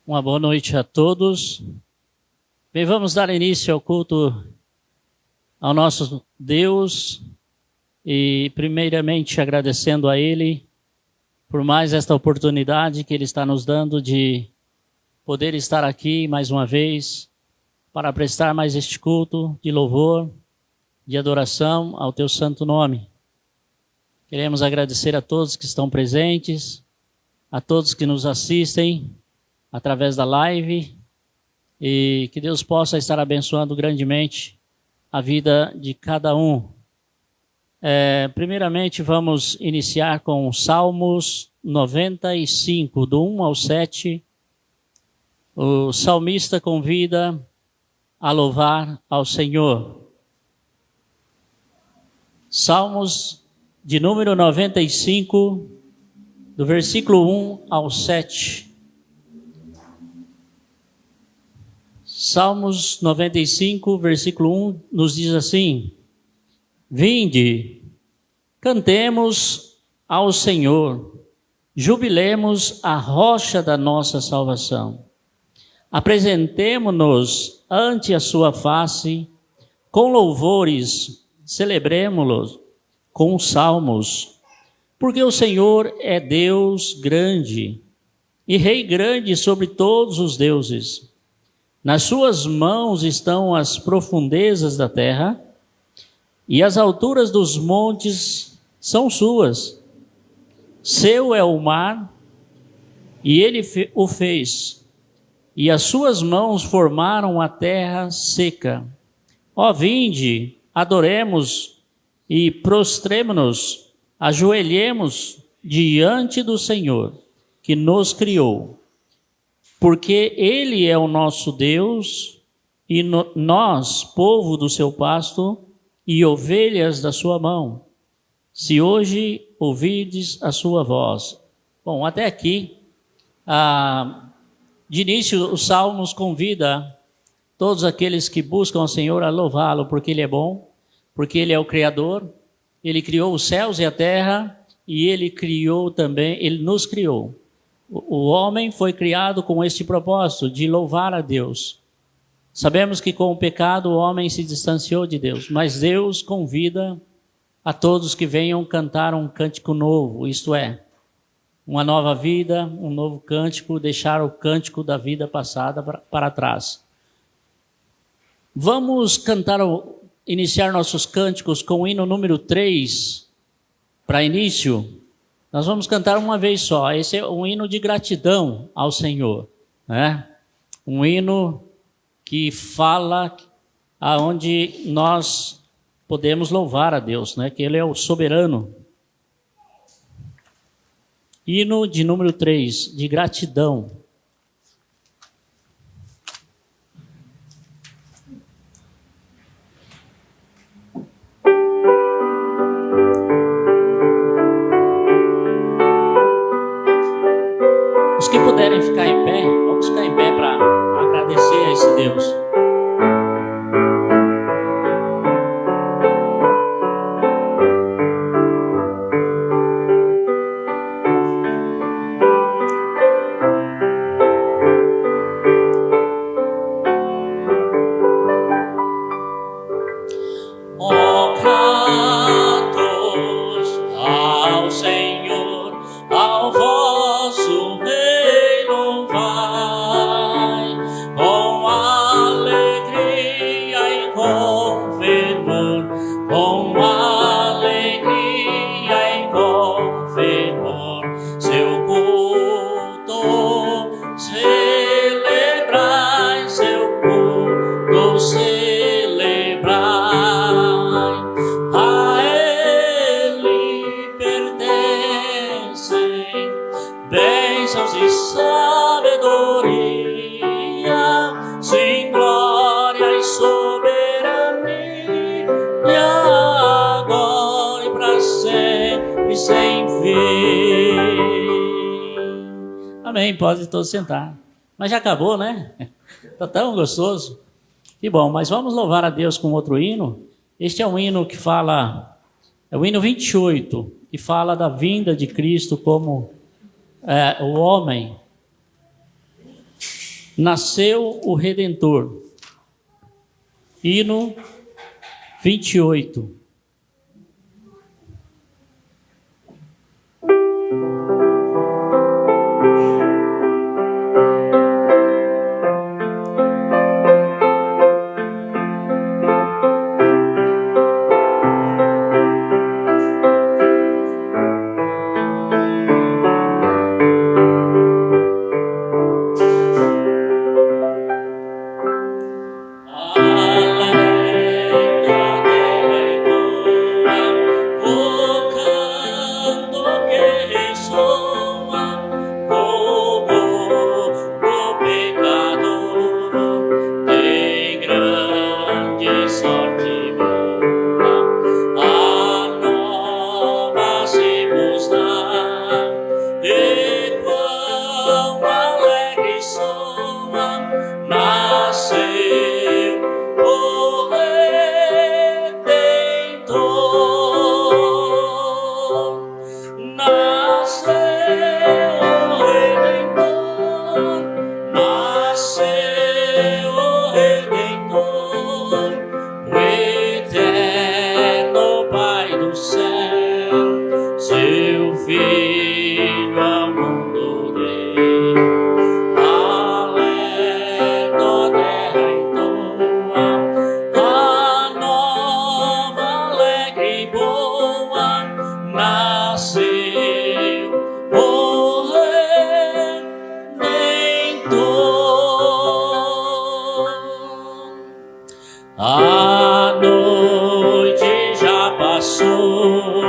Uma boa noite a todos. Bem, vamos dar início ao culto ao nosso Deus e primeiramente agradecendo a Ele por mais esta oportunidade que Ele está nos dando de poder estar aqui mais uma vez para prestar mais este culto de louvor, de adoração ao Teu santo nome. Queremos agradecer a todos que estão presentes, a todos que nos assistem através da live, e que Deus possa estar abençoando grandemente a vida de cada um. Primeiramente vamos iniciar com Salmos 95, do 1 ao 7. O salmista convida a louvar ao Senhor. Salmos de número 95, do versículo 1 ao 7. Salmos 95, versículo 1, nos diz assim: Vinde, cantemos ao Senhor, jubilemos a rocha da nossa salvação. Apresentemo-nos ante a sua face, com louvores, celebremo-lo com salmos, porque o Senhor é Deus grande, e Rei grande sobre todos os deuses. Nas suas mãos estão as profundezas da terra, e as alturas dos montes são suas. Seu é o mar, e ele o fez, e as suas mãos formaram a terra seca. Ó, vinde, adoremos e prostremo-nos, ajoelhemos diante do Senhor, que nos criou. Porque Ele é o nosso Deus, e nós, povo do seu pasto, e ovelhas da sua mão, se hoje ouvirdes a sua voz. Bom, até aqui, de início, o Salmo nos convida todos aqueles que buscam ao Senhor a louvá-lo, porque Ele é bom, porque Ele é o Criador, Ele criou os céus e a terra, e Ele criou também, Ele nos criou. O homem foi criado com este propósito, de louvar a Deus. Sabemos que com o pecado o homem se distanciou de Deus, mas Deus convida a todos que venham cantar um cântico novo, isto é, uma nova vida, um novo cântico, deixar o cântico da vida passada para trás. Vamos iniciar nossos cânticos com o hino número 3, para início. Nós vamos cantar uma vez só. Esse é um hino de gratidão ao Senhor, né? Um hino que fala aonde nós podemos louvar a Deus, né? Que Ele é o soberano. Hino de número 3, de gratidão. Os que puderem ficar em pé, vamos ficar em pé para agradecer a esse Deus. Amém, pode todos sentar. Mas já acabou, né? Está tão gostoso. Que bom, mas vamos louvar a Deus com outro hino. Este é um hino que fala, é o hino 28, que fala da vinda de Cristo como o homem Nasceu o Redentor. Hino 28. A noite já passou,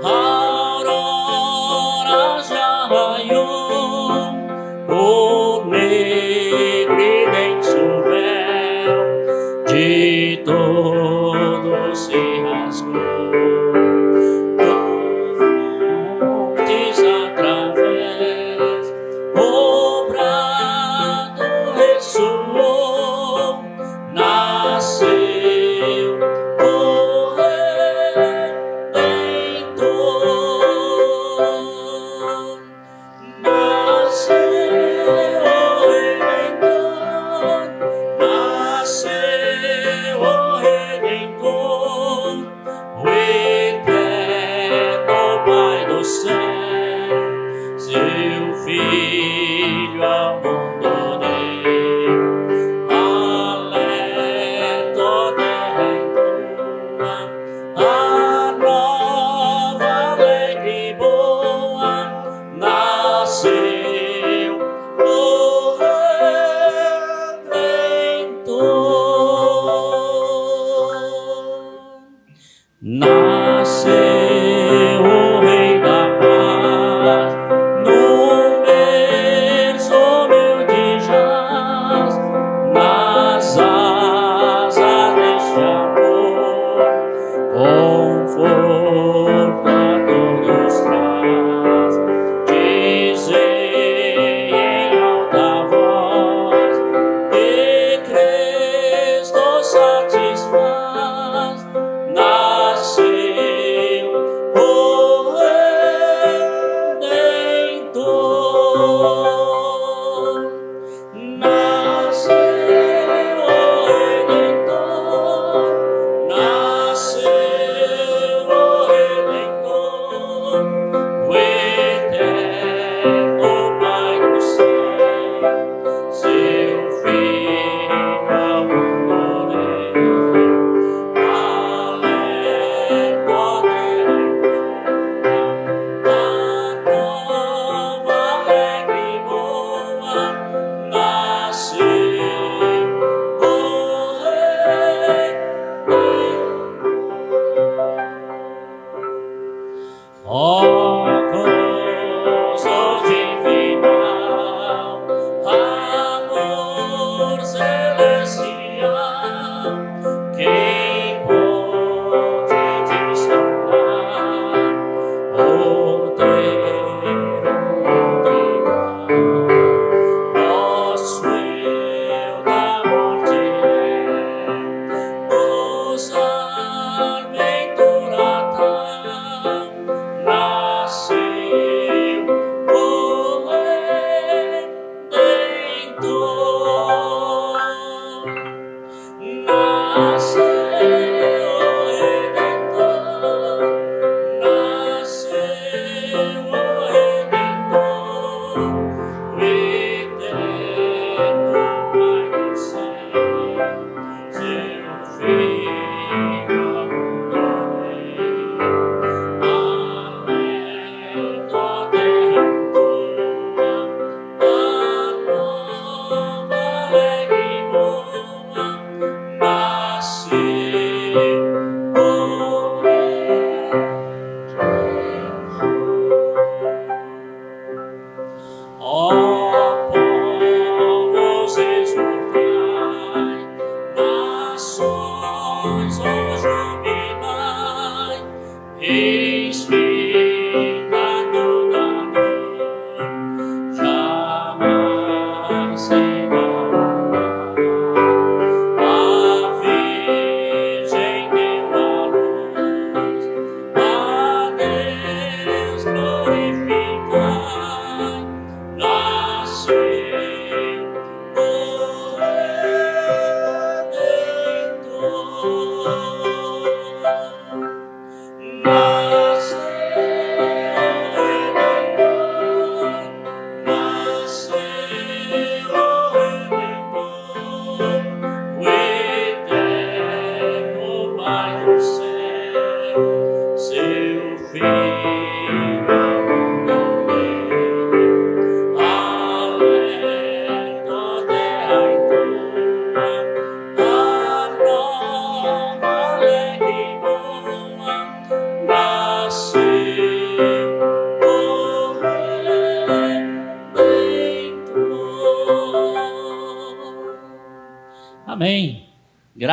a aurora já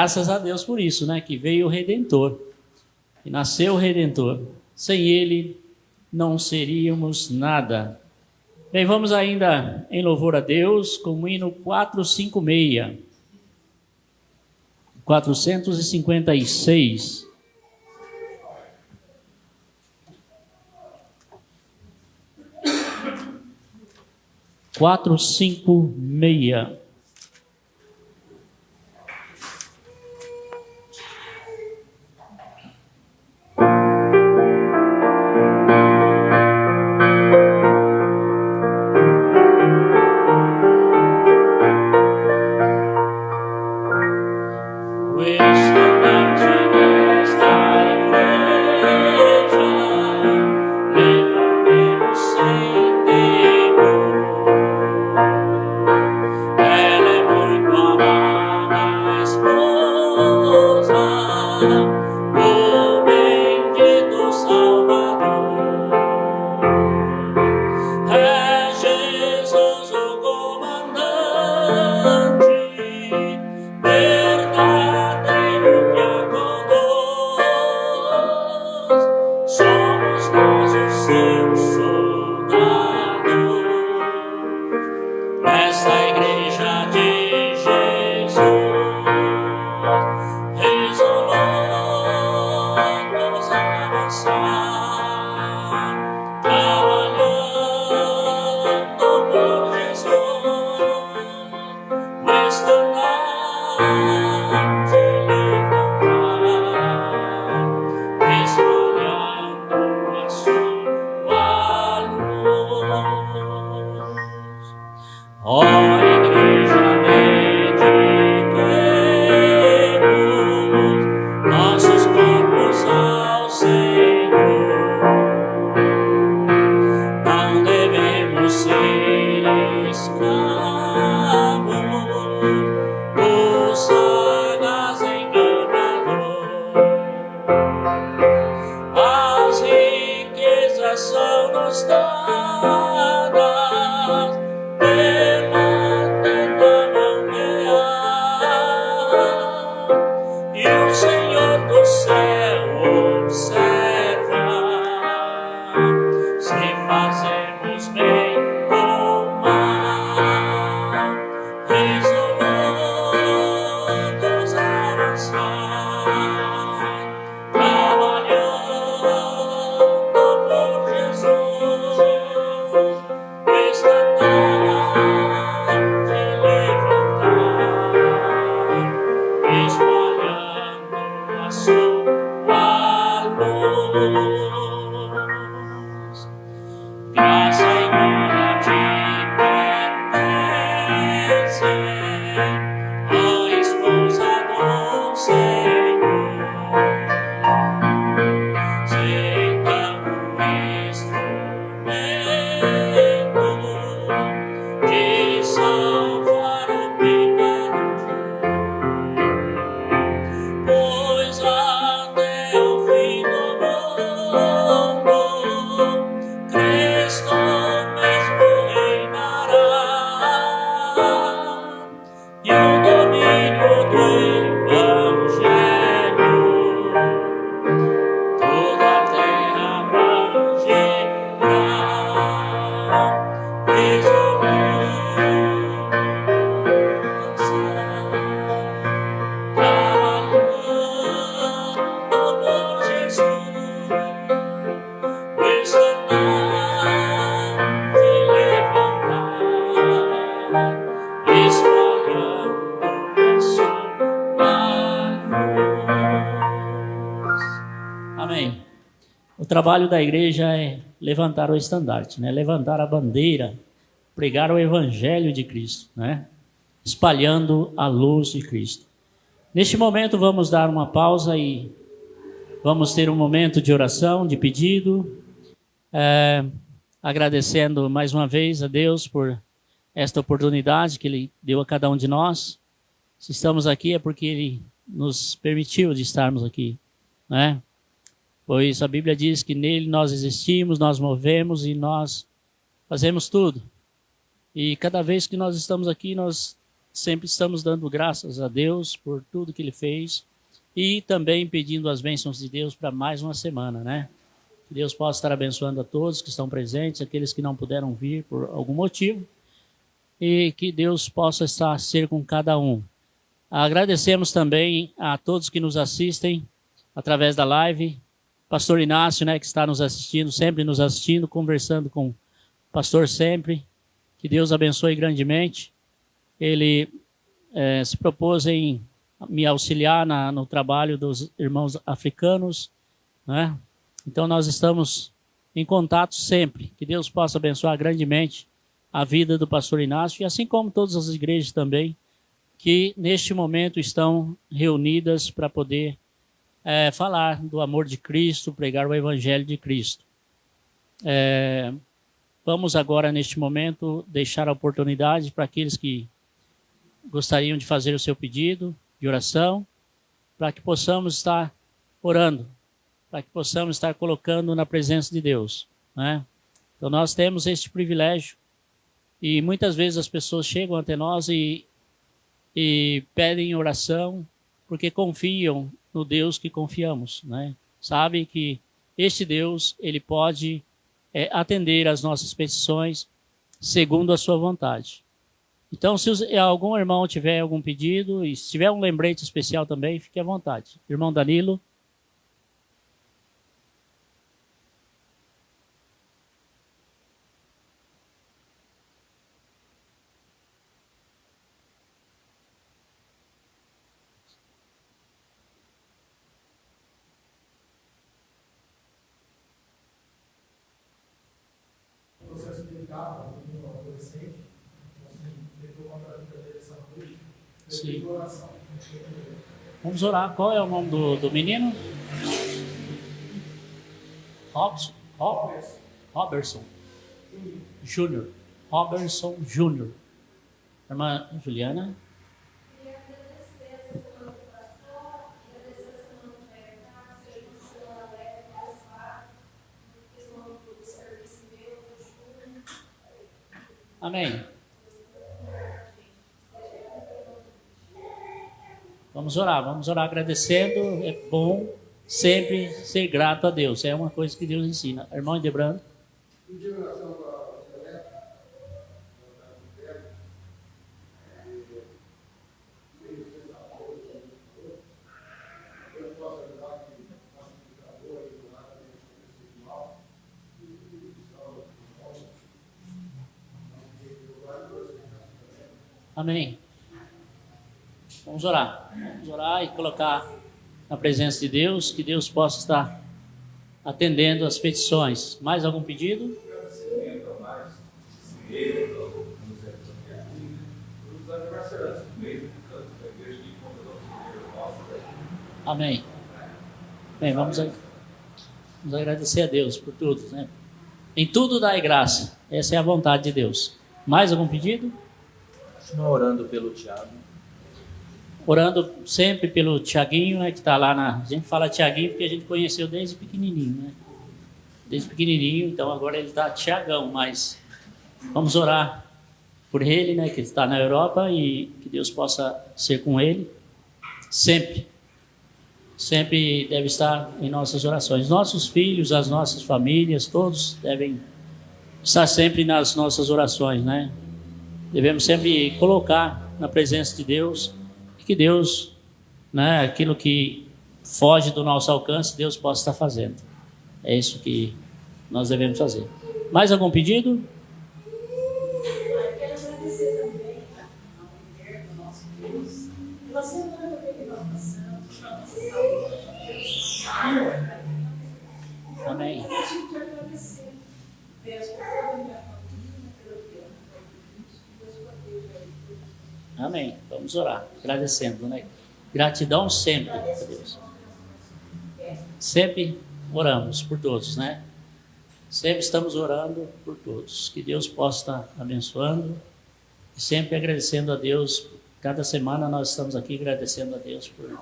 graças a Deus por isso, né? Que veio o Redentor, que nasceu o Redentor. Sem ele não seríamos nada. Bem, vamos ainda em louvor a Deus com o hino 456. 456. Quatro, cinco, meia. O trabalho da igreja é levantar o estandarte, né? Levantar a bandeira, pregar o evangelho de Cristo, né? Espalhando a luz de Cristo. Neste momento vamos dar uma pausa e vamos ter um momento de oração, de pedido, agradecendo mais uma vez a Deus por esta oportunidade que Ele deu a cada um de nós. Se estamos aqui é porque Ele nos permitiu de estarmos aqui, né? Pois a Bíblia diz que nele nós existimos, nós movemos e nós fazemos tudo. E cada vez que nós estamos aqui, nós sempre estamos dando graças a Deus por tudo que Ele fez e também pedindo as bênçãos de Deus para mais uma semana, né? Que Deus possa estar abençoando a todos que estão presentes, aqueles que não puderam vir por algum motivo, e que Deus possa ser com cada um. Agradecemos também a todos que nos assistem através da live. Pastor Inácio, né, que está nos assistindo, sempre nos assistindo, conversando com o pastor sempre. Que Deus abençoe grandemente. Ele se propôs em me auxiliar no trabalho dos irmãos africanos, né? Então nós estamos em contato sempre. Que Deus possa abençoar grandemente a vida do pastor Inácio, e assim como todas as igrejas também, que neste momento estão reunidas para poder falar do amor de Cristo, pregar o Evangelho de Cristo. Vamos agora, neste momento, deixar a oportunidade para aqueles que gostariam de fazer o seu pedido de oração, para que possamos estar orando, para que possamos estar colocando na presença de Deus, né? Então nós temos este privilégio, e muitas vezes as pessoas chegam até nós e pedem oração porque confiam no Deus que confiamos, né? Sabe que este Deus, Ele pode atender às nossas petições segundo a sua vontade. Então, se algum irmão tiver algum pedido, e se tiver um lembrete especial também, fique à vontade. Irmão Danilo. Sim. Vamos orar. Qual é o nome do menino? Robertson Júnior. Robertson Júnior. Irmã Juliana. Amém. Vamos orar agradecendo. É bom sempre ser grato a Deus. É uma coisa que Deus ensina. Irmão Debrando. Amém. Vamos orar e colocar na presença de Deus, que Deus possa estar atendendo as petições. Mais algum pedido? Amém. Bem, vamos agradecer a Deus por tudo, né? Em tudo dai graça. Essa é a vontade de Deus. Mais algum pedido? Continua orando pelo Tiago. Orando sempre pelo Tiaguinho, né, que está lá a gente fala Tiaguinho porque a gente conheceu desde pequenininho, né? Desde pequenininho, então agora ele está Tiagão, mas vamos orar por ele, né, que ele está na Europa, e que Deus possa ser com ele sempre. Sempre deve estar em nossas orações. Nossos filhos, as nossas famílias, todos devem estar sempre nas nossas orações, né? Devemos sempre colocar na presença de Deus, e que Deus, né, aquilo que foge do nosso alcance, Deus possa estar fazendo. É isso que nós devemos fazer. Mais algum pedido? Eu quero agradecer também a mulher do nosso Deus, pela semana também que nós passamos, pela nossa saúde. Amém. Eu gosto de agradecer. Peço por toda a minha família, pelo tempo, que Deus proteja aí. Amém. Vamos orar, agradecendo, né? Gratidão sempre a Deus. Sempre oramos por todos, né? Sempre estamos orando por todos. Que Deus possa estar abençoando e sempre agradecendo a Deus. Cada semana nós estamos aqui agradecendo a Deus por...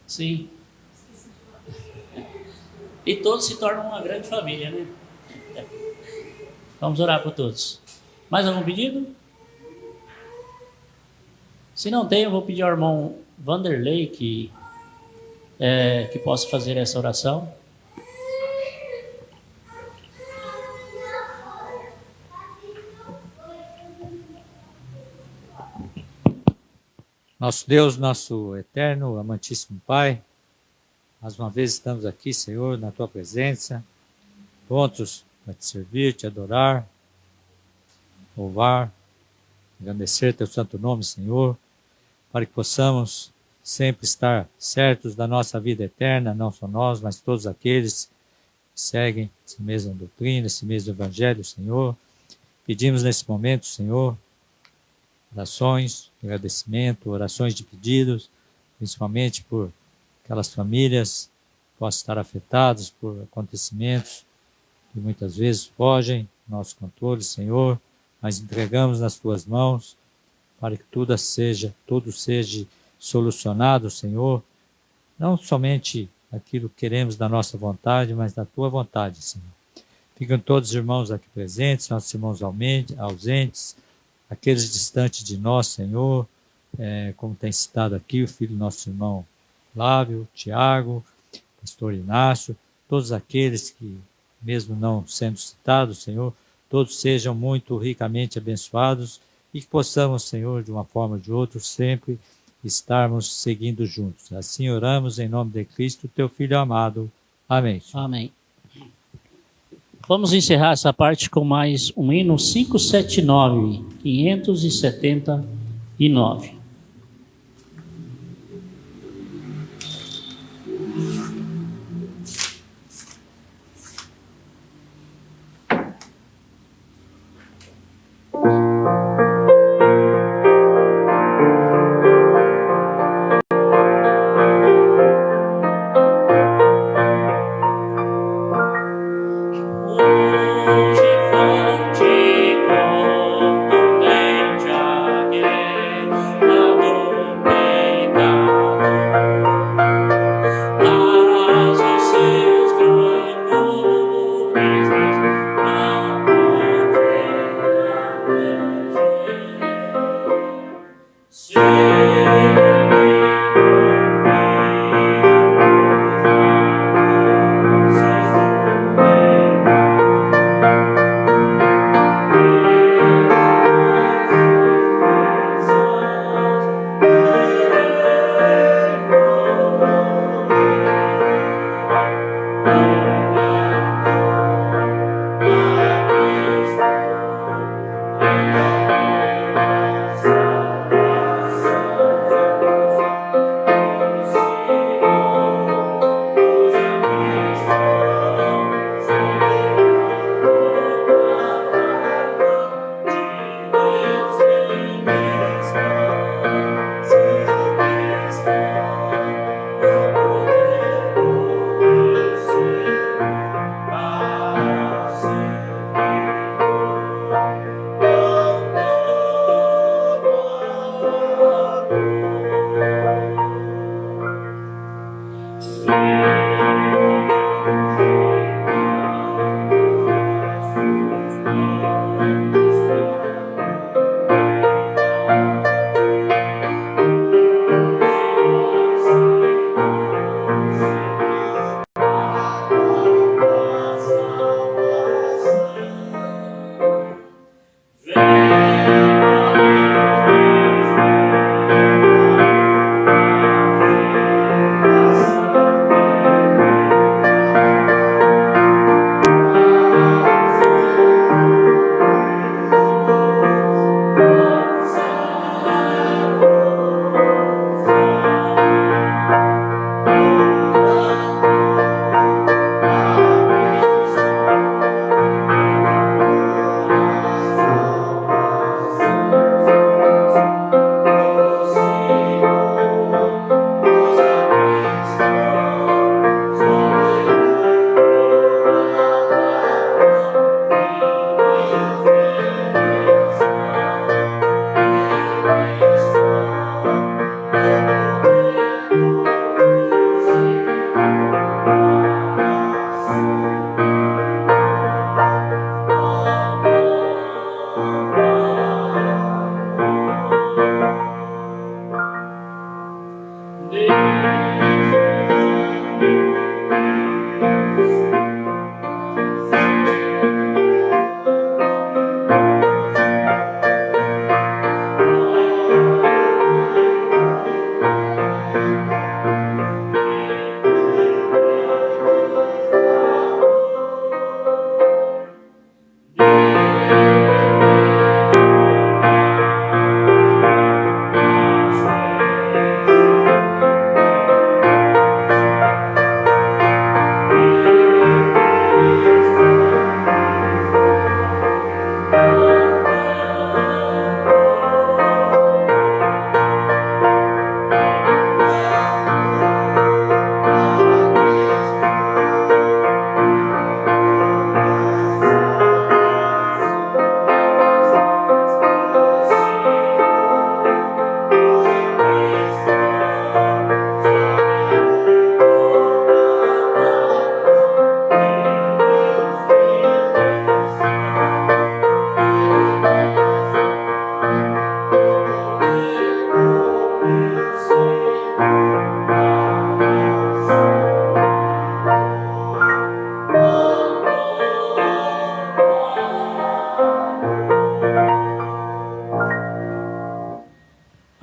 Sim. E todos se tornam uma grande família, né? Vamos orar por todos. Mais algum pedido? Se não tem, eu vou pedir ao irmão Vanderlei que possa fazer essa oração. Nosso Deus, nosso eterno, amantíssimo Pai, mais uma vez estamos aqui, Senhor, na Tua presença, prontos para Te servir, Te adorar, louvar, agradecer Teu santo nome, Senhor, para que possamos sempre estar certos da nossa vida eterna, não só nós, mas todos aqueles que seguem essa mesma doutrina, esse mesmo evangelho, Senhor. Pedimos nesse momento, Senhor, orações de agradecimento, orações de pedidos, principalmente por aquelas famílias que possam estar afetadas por acontecimentos que muitas vezes fogem do nosso controle, Senhor, mas entregamos nas Tuas mãos para que tudo seja solucionado, Senhor, não somente aquilo que queremos da nossa vontade, mas da Tua vontade, Senhor. Ficam todos os irmãos aqui presentes, nossos irmãos ausentes, aqueles distantes de nós, Senhor, como tem citado aqui o filho do nosso irmão Flávio, Tiago, pastor Inácio, todos aqueles que, mesmo não sendo citados, Senhor, todos sejam muito ricamente abençoados e que possamos, Senhor, de uma forma ou de outra, sempre estarmos seguindo juntos. Assim oramos em nome de Cristo, Teu Filho amado. Amém. Amém. Vamos encerrar essa parte com mais um hino 579, 579.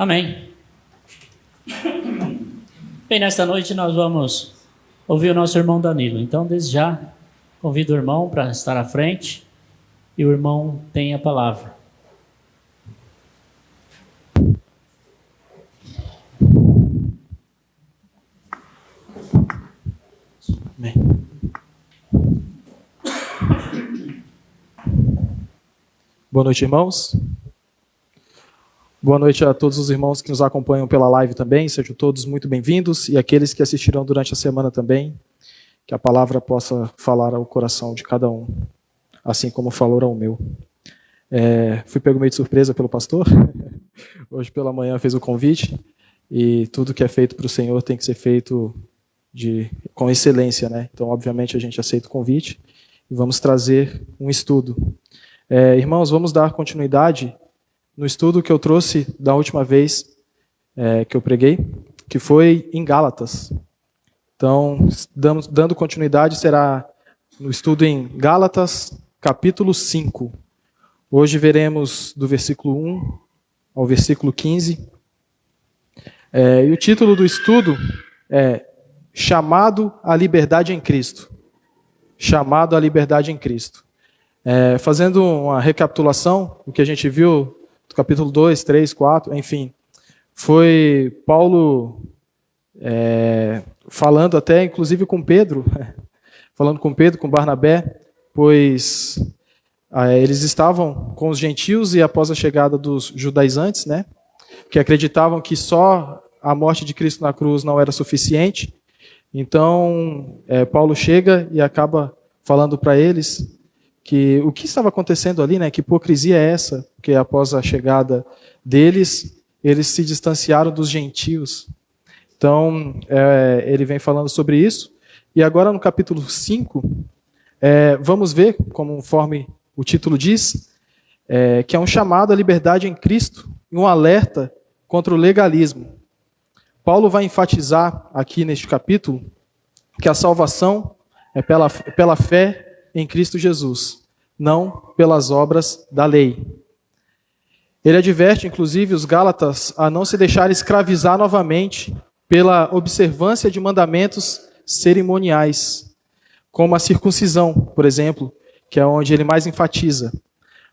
Amém. Bem, nesta noite nós vamos ouvir o nosso irmão Danilo. Então, desde já, convido o irmão para estar à frente e o irmão tem a palavra. Amém. Boa noite, irmãos. Boa noite a todos os irmãos que nos acompanham pela live também. Sejam todos muito bem-vindos e aqueles que assistirão durante a semana também. Que a palavra possa falar ao coração de cada um, assim como falou ao meu. Fui pego meio de surpresa pelo pastor. Hoje pela manhã fez o convite e tudo que é feito para o Senhor tem que ser feito com excelência, né? Então, obviamente, a gente aceita o convite e vamos trazer um estudo. Irmãos, vamos dar continuidade no estudo que eu trouxe da última vez que eu preguei, que foi em Gálatas. Então, dando continuidade, será no estudo em Gálatas, capítulo 5. Hoje veremos do versículo 1 ao versículo 15. E o título do estudo é Chamado à Liberdade em Cristo. Chamado à Liberdade em Cristo. Fazendo uma recapitulação, o que a gente viu do capítulo 2, 3, 4, enfim, foi Paulo falando até, inclusive, com Pedro, falando com Pedro, com Barnabé, pois eles estavam com os gentios e após a chegada dos judaizantes, né, que acreditavam que só a morte de Cristo na cruz não era suficiente. Então, Paulo chega e acaba falando para eles que o que estava acontecendo ali, né, que hipocrisia é essa, que após a chegada deles, eles se distanciaram dos gentios. Então, ele vem falando sobre isso. E agora no capítulo 5, vamos ver, conforme o título diz, que é um chamado à liberdade em Cristo e um alerta contra o legalismo. Paulo vai enfatizar aqui neste capítulo que a salvação é pela fé em Cristo Jesus, não pelas obras da lei. Ele adverte, inclusive, os Gálatas a não se deixar escravizar novamente pela observância de mandamentos cerimoniais, como a circuncisão, por exemplo, que é onde ele mais enfatiza,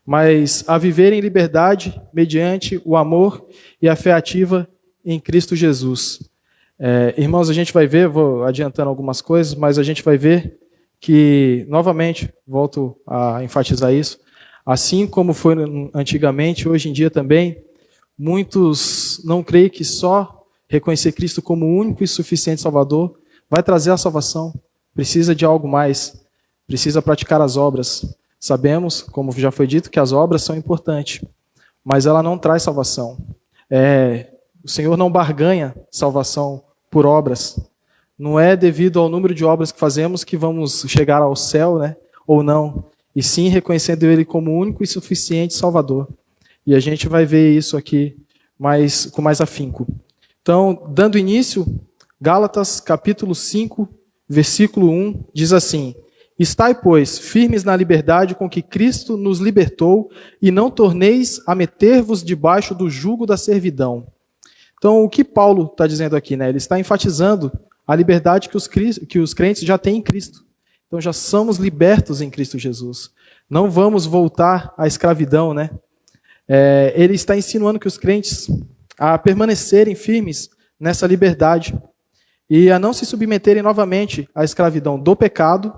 mas a viver em liberdade mediante o amor e a fé ativa em Cristo Jesus. Irmãos, a gente vai ver, vou adiantando algumas coisas, mas a gente vai ver que, novamente, volto a enfatizar isso, assim como foi antigamente, hoje em dia também, muitos não creem que só reconhecer Cristo como o único e suficiente Salvador vai trazer a salvação. Precisa de algo mais, precisa praticar as obras. Sabemos, como já foi dito, que as obras são importantes, mas ela não traz salvação. O Senhor não barganha salvação por obras. Não é devido ao número de obras que fazemos que vamos chegar ao céu, né? Ou não. E sim reconhecendo Ele como único e suficiente Salvador. E a gente vai ver isso aqui com mais afinco. Então, dando início, Gálatas capítulo 5, versículo 1, diz assim: Estai, pois, firmes na liberdade com que Cristo nos libertou, e não torneis a meter-vos debaixo do jugo da servidão. Então, o que Paulo está dizendo aqui, né? Ele está enfatizando a liberdade que os crentes já têm em Cristo. Então, já somos libertos em Cristo Jesus. Não vamos voltar à escravidão, né? Ele está insinuando que os crentes a permanecerem firmes nessa liberdade e a não se submeterem novamente à escravidão do pecado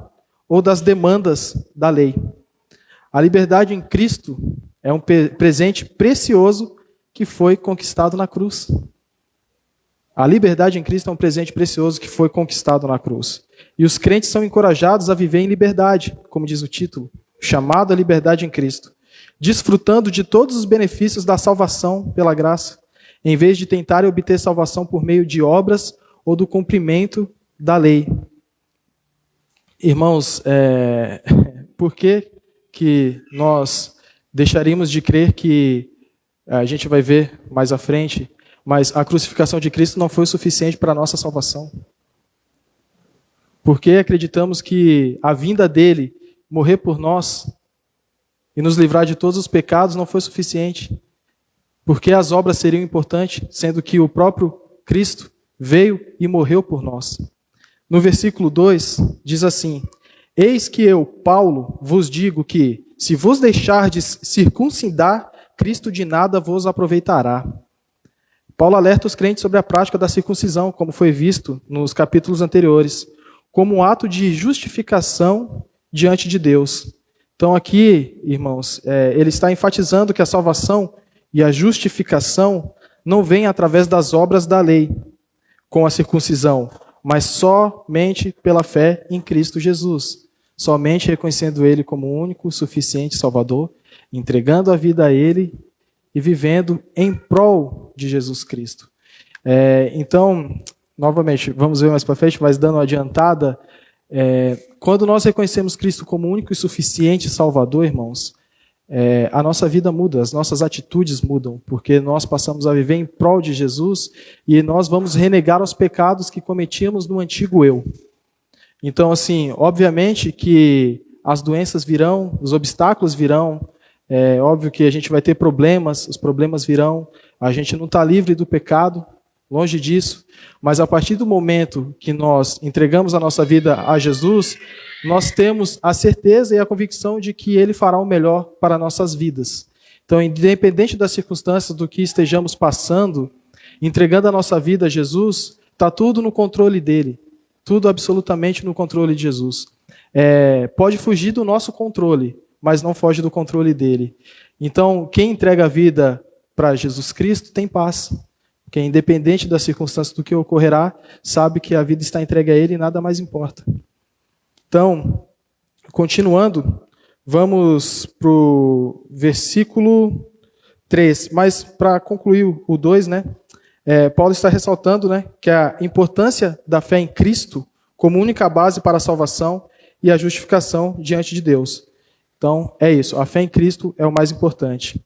ou das demandas da lei. A liberdade em Cristo é um presente precioso que foi conquistado na cruz. A liberdade em Cristo é um presente precioso que foi conquistado na cruz. E os crentes são encorajados a viver em liberdade, como diz o título, chamado à liberdade em Cristo, desfrutando de todos os benefícios da salvação pela graça, em vez de tentarem obter salvação por meio de obras ou do cumprimento da lei. Irmãos, por que nós deixaríamos de crer que a gente vai ver mais à frente, mas a crucificação de Cristo não foi o suficiente para a nossa salvação? Porque acreditamos que a vinda dele, morrer por nós e nos livrar de todos os pecados, não foi suficiente. Porque as obras seriam importantes, sendo que o próprio Cristo veio e morreu por nós. No versículo 2, diz assim: Eis que eu, Paulo, vos digo que, se vos deixardes circuncidar, Cristo de nada vos aproveitará. Paulo alerta os crentes sobre a prática da circuncisão, como foi visto nos capítulos anteriores, como um ato de justificação diante de Deus. Então aqui, irmãos, ele está enfatizando que a salvação e a justificação não vem através das obras da lei, com a circuncisão, mas somente pela fé em Cristo Jesus. Somente reconhecendo Ele como o único, suficiente Salvador, entregando a vida a Ele e vivendo em prol de Jesus Cristo. Então, novamente, vamos ver mais para frente, mas dando uma adiantada, quando nós reconhecemos Cristo como o único e suficiente Salvador, irmãos, a nossa vida muda, as nossas atitudes mudam, porque nós passamos a viver em prol de Jesus e nós vamos renegar os pecados que cometíamos no antigo eu. Então, assim, obviamente que as doenças virão, os obstáculos virão, é óbvio que a gente vai ter problemas, os problemas virão, a gente não está livre do pecado, longe disso, mas a partir do momento que nós entregamos a nossa vida a Jesus, nós temos a certeza e a convicção de que Ele fará o melhor para nossas vidas. Então, independente das circunstâncias, do que estejamos passando, entregando a nossa vida a Jesus, está tudo no controle dEle. Tudo absolutamente no controle de Jesus. Pode fugir do nosso controle, mas não foge do controle dEle. Então, quem entrega a vida para Jesus Cristo tem paz. Quem, independente das circunstâncias do que ocorrerá, sabe que a vida está entregue a Ele e nada mais importa. Então, continuando, vamos para o versículo 3. Mas, para concluir o 2, né, Paulo está ressaltando, né, que a importância da fé em Cristo como única base para a salvação e a justificação diante de Deus. Então, é isso. A fé em Cristo é o mais importante.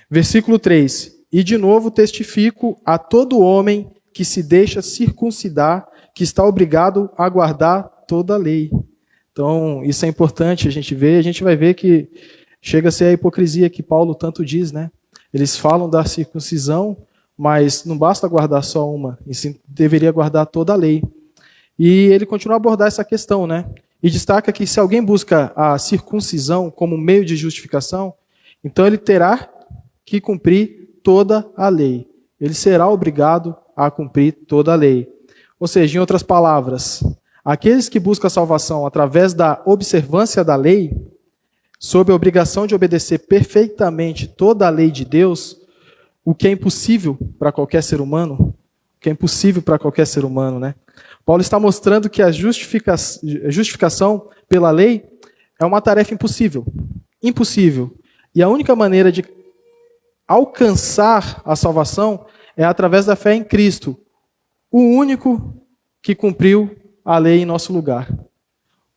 Versículo 3. E de novo testifico a todo homem que se deixa circuncidar, que está obrigado a guardar toda a lei. Então, isso é importante a gente ver. A gente vai ver que chega a ser a hipocrisia que Paulo tanto diz, né? Eles falam da circuncisão, mas não basta guardar só uma, e sim deveria guardar toda a lei. E ele continua a abordar essa questão, né? E destaca que se alguém busca a circuncisão como meio de justificação, então ele terá que cumprir toda a lei. Ele será obrigado a cumprir toda a lei. Ou seja, em outras palavras, aqueles que buscam a salvação através da observância da lei, sob a obrigação de obedecer perfeitamente toda a lei de Deus, o que é impossível para qualquer ser humano, né? Paulo está mostrando que a justificação pela lei é uma tarefa impossível. E a única maneira de alcançar a salvação é através da fé em Cristo, o único que cumpriu a lei em nosso lugar.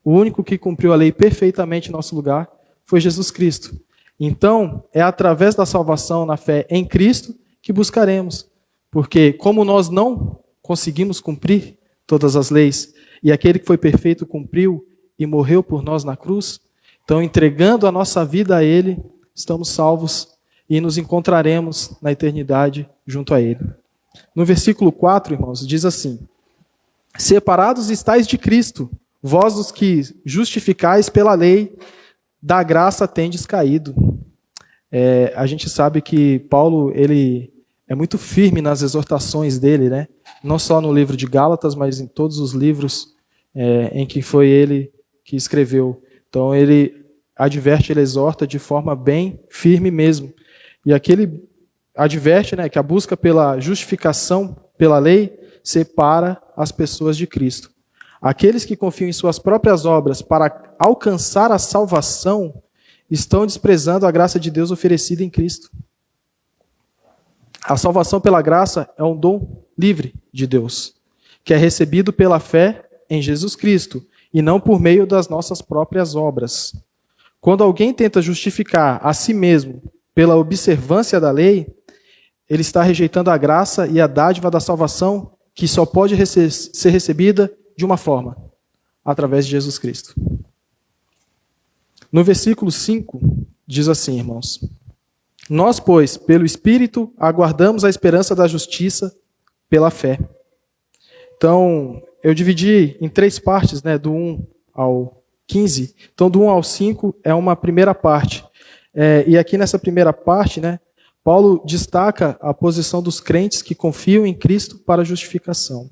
O único que cumpriu a lei perfeitamente em nosso lugar foi Jesus Cristo. Então, é através da salvação na fé em Cristo que buscaremos. Porque como nós não conseguimos cumprir todas as leis, e aquele que foi perfeito cumpriu e morreu por nós na cruz, então entregando a nossa vida a Ele, estamos salvos e nos encontraremos na eternidade junto a Ele. No versículo 4, irmãos, diz assim: separados estáis de Cristo, vós os que justificais pela lei, da graça tendes caído. A gente sabe que Paulo, ele é muito firme nas exortações dele, né? Não só no livro de Gálatas, mas em todos os livros em que foi ele que escreveu. Então ele adverte, ele exorta de forma bem firme mesmo. E aqui ele adverte, né, que a busca pela justificação pela lei separa as pessoas de Cristo. Aqueles que confiam em suas próprias obras para alcançar a salvação estão desprezando a graça de Deus oferecida em Cristo. A salvação pela graça é um dom livre de Deus, que é recebido pela fé em Jesus Cristo e não por meio das nossas próprias obras. Quando alguém tenta justificar a si mesmo pela observância da lei, ele está rejeitando a graça e a dádiva da salvação que só pode ser recebida de uma forma, através de Jesus Cristo. No versículo 5, diz assim, irmãos: Nós, pois, pelo Espírito, aguardamos a esperança da justiça pela fé. Então, eu dividi em 3 partes, né, do 1 ao 15. Então, do 1 ao 5 é uma primeira parte. E aqui nessa primeira parte, né, Paulo destaca a posição dos crentes que confiam em Cristo para a justificação.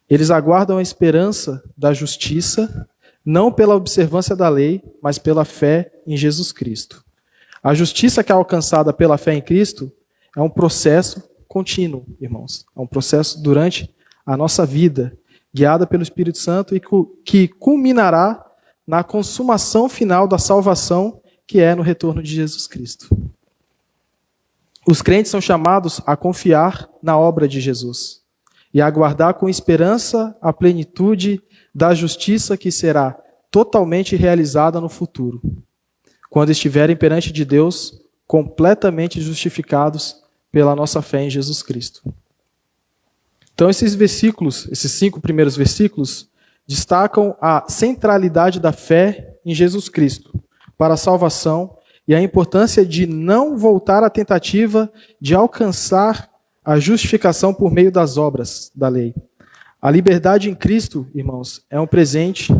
Eles aguardam a esperança da justiça, não pela observância da lei, mas pela fé em Jesus Cristo. A justiça que é alcançada pela fé em Cristo é um processo contínuo, irmãos. É um processo durante a nossa vida, guiada pelo Espírito Santo e que culminará na consumação final da salvação, que é no retorno de Jesus Cristo. Os crentes são chamados a confiar na obra de Jesus e a aguardar com esperança a plenitude da justiça que será totalmente realizada no futuro, quando estiverem perante de Deus completamente justificados pela nossa fé em Jesus Cristo. Então esses versículos, esses 5 primeiros versículos, destacam a centralidade da fé em Jesus Cristo para a salvação e a importância de não voltar à tentativa de alcançar a justificação por meio das obras da lei. A liberdade em Cristo, irmãos, é um presente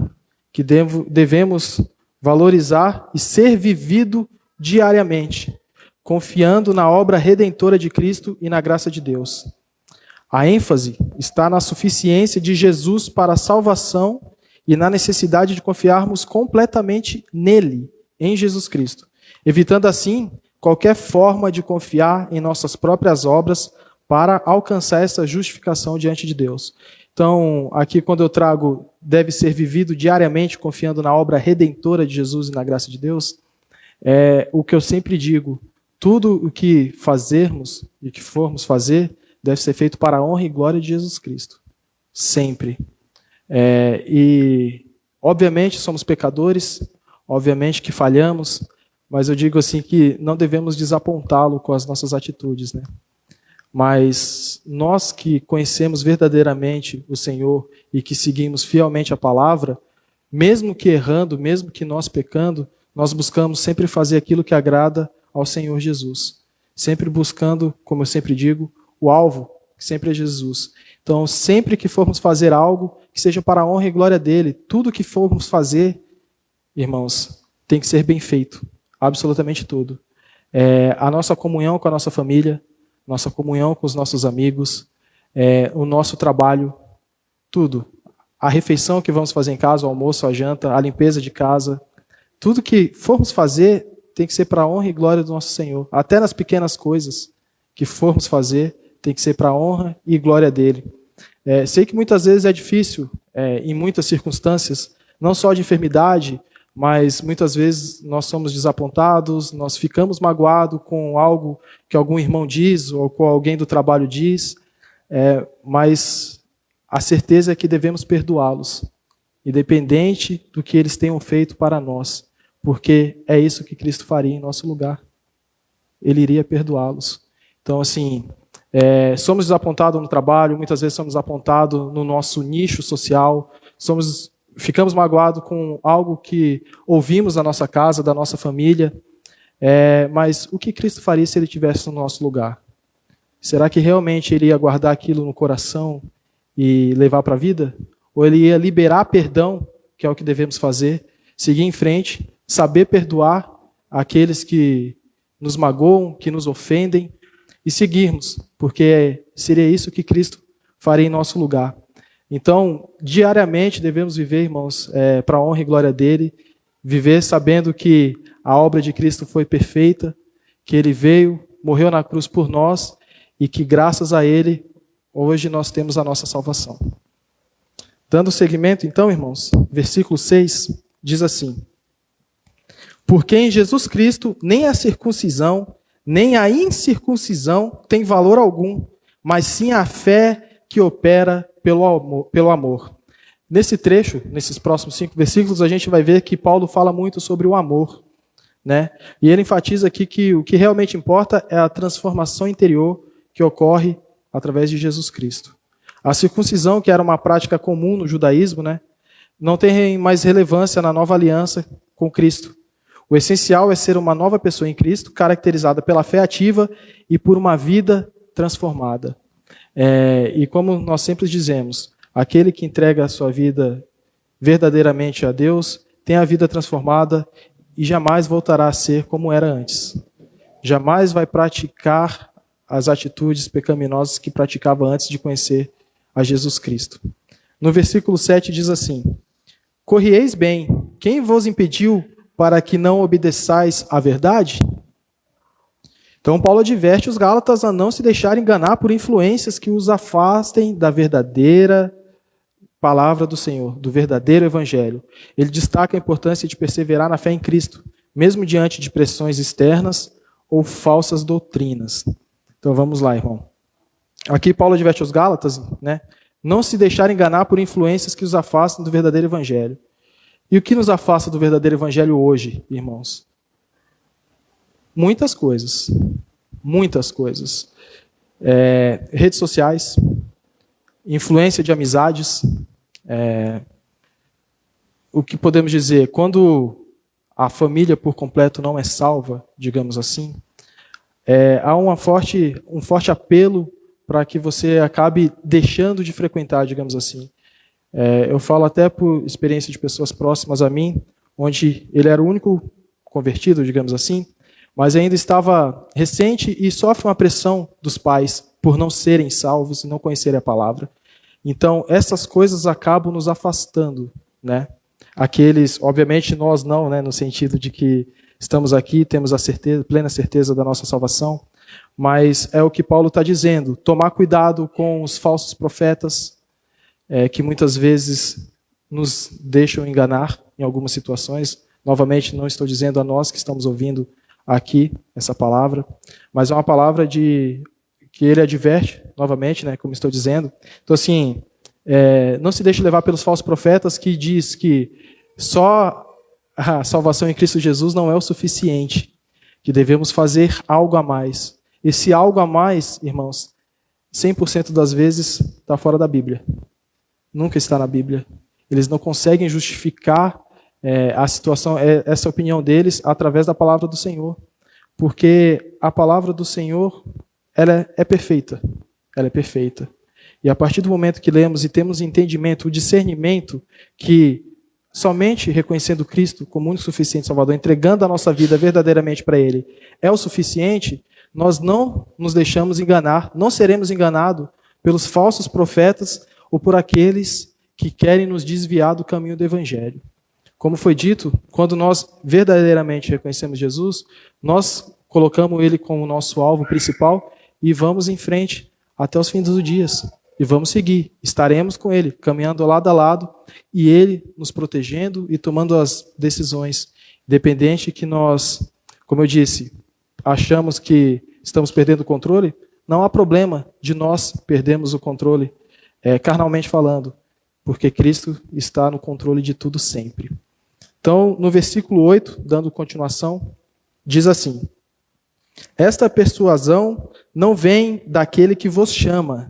que devemos valorizar e ser vivido diariamente, confiando na obra redentora de Cristo e na graça de Deus. A ênfase está na suficiência de Jesus para a salvação e na necessidade de confiarmos completamente nele, em Jesus Cristo, evitando assim qualquer forma de confiar em nossas próprias obras para alcançar essa justificação diante de Deus. Então, aqui quando eu trago deve ser vivido diariamente confiando na obra redentora de Jesus e na graça de Deus, é o que eu sempre digo, tudo o que fazermos e que formos fazer deve ser feito para a honra e glória de Jesus Cristo. Sempre. E, obviamente, somos pecadores, obviamente que falhamos, mas eu digo assim que não devemos desapontá-lo com as nossas atitudes, né? Mas nós que conhecemos verdadeiramente o Senhor e que seguimos fielmente a palavra, mesmo que errando, mesmo que nós pecando, nós buscamos sempre fazer aquilo que agrada ao Senhor Jesus. Sempre buscando, como eu sempre digo, o alvo, que sempre é Jesus. Então, sempre que formos fazer algo, que seja para a honra e glória dele, tudo que formos fazer, irmãos, tem que ser bem feito. Absolutamente tudo. A nossa comunhão com a nossa família, nossa comunhão com os nossos amigos, o nosso trabalho, tudo. A refeição que vamos fazer em casa, o almoço, a janta, a limpeza de casa, tudo que formos fazer tem que ser para a honra e glória do nosso Senhor. Até nas pequenas coisas que formos fazer, tem que ser para a honra e glória dele. Sei que muitas vezes é difícil, em muitas circunstâncias, não só de enfermidade, mas muitas vezes nós somos desapontados, nós ficamos magoados com algo que algum irmão diz ou com alguém do trabalho diz, mas a certeza é que devemos perdoá-los, independente do que eles tenham feito para nós, porque é isso que Cristo faria em nosso lugar. Ele iria perdoá-los. Então, assim, somos desapontados no trabalho, muitas vezes somos desapontados no nosso nicho social, ficamos magoados com algo que ouvimos na nossa casa, da nossa família, mas o que Cristo faria se ele estivesse no nosso lugar? Será que realmente ele ia guardar aquilo no coração e levar para a vida? Ou ele ia liberar perdão, que é o que devemos fazer, seguir em frente, saber perdoar aqueles que nos magoam, que nos ofendem, e seguirmos, porque seria isso que Cristo faria em nosso lugar. Então, diariamente devemos viver, irmãos, para a honra e glória dele, viver sabendo que a obra de Cristo foi perfeita, que ele veio, morreu na cruz por nós e que graças a ele, hoje nós temos a nossa salvação. Dando seguimento, então, irmãos, versículo 6 diz assim: porque em Jesus Cristo nem a circuncisão, nem a incircuncisão tem valor algum, mas sim a fé que opera pelo amor. Nesse trecho, nesses próximos 5 versículos, a gente vai ver que Paulo fala muito sobre o amor, né? E ele enfatiza aqui que o que realmente importa é a transformação interior que ocorre através de Jesus Cristo. A circuncisão, que era uma prática comum no judaísmo, né, não tem mais relevância na nova aliança com Cristo. O essencial é ser uma nova pessoa em Cristo, caracterizada pela fé ativa e por uma vida transformada. E como nós sempre dizemos, aquele que entrega a sua vida verdadeiramente a Deus tem a vida transformada e jamais voltará a ser como era antes. Jamais vai praticar as atitudes pecaminosas que praticava antes de conhecer a Jesus Cristo. No versículo 7 diz assim: corrieis bem, quem vos impediu para que não obedeçais à verdade? Então Paulo adverte os Gálatas a não se deixarem enganar por influências que os afastem da verdadeira palavra do Senhor, do verdadeiro evangelho. Ele destaca a importância de perseverar na fé em Cristo, mesmo diante de pressões externas ou falsas doutrinas. Então vamos lá, irmão. Aqui Paulo adverte os Gálatas, né? Não se deixarem enganar por influências que os afastem do verdadeiro evangelho. E o que nos afasta do verdadeiro evangelho hoje, irmãos? Muitas coisas. Muitas coisas. Redes sociais, influência de amizades. O que podemos dizer? Quando a família por completo não é salva, digamos assim, há um forte apelo para que você acabe deixando de frequentar, digamos assim. Eu falo até por experiência de pessoas próximas a mim, onde ele era o único convertido, digamos assim, mas ainda estava recente e sofre uma pressão dos pais por não serem salvos e não conhecerem a palavra. Então, essas coisas acabam nos afastando, né? Aqueles, obviamente, nós não, né, no sentido de que estamos aqui, temos a certeza, plena certeza da nossa salvação, mas é o que Paulo está dizendo, tomar cuidado com os falsos profetas, que muitas vezes nos deixam enganar em algumas situações. Novamente, não estou dizendo a nós que estamos ouvindo aqui essa palavra, mas é uma palavra que ele adverte, novamente, né, como estou dizendo. Então, assim, não se deixe levar pelos falsos profetas que diz que só a salvação em Cristo Jesus não é o suficiente, que devemos fazer algo a mais. Esse algo a mais, irmãos, 100% das vezes está fora da Bíblia. Nunca está na Bíblia. Eles não conseguem justificar a situação, essa opinião deles, através da palavra do Senhor. Porque a palavra do Senhor, ela é perfeita. Ela é perfeita. E a partir do momento que lemos e temos entendimento, o discernimento, que somente reconhecendo Cristo como único suficiente Salvador, entregando a nossa vida verdadeiramente para Ele, é o suficiente, nós não nos deixamos enganar, não seremos enganados pelos falsos profetas ou por aqueles que querem nos desviar do caminho do Evangelho. Como foi dito, quando nós verdadeiramente reconhecemos Jesus, nós colocamos Ele como nosso alvo principal e vamos em frente até os fins dos dias. E vamos seguir. Estaremos com Ele, caminhando lado a lado, e Ele nos protegendo e tomando as decisões. Independente que nós, como eu disse, achamos que estamos perdendo o controle, não há problema de nós perdermos o controle, carnalmente falando, porque Cristo está no controle de tudo sempre. Então, no versículo 8, dando continuação, diz assim: esta persuasão não vem daquele que vos chama.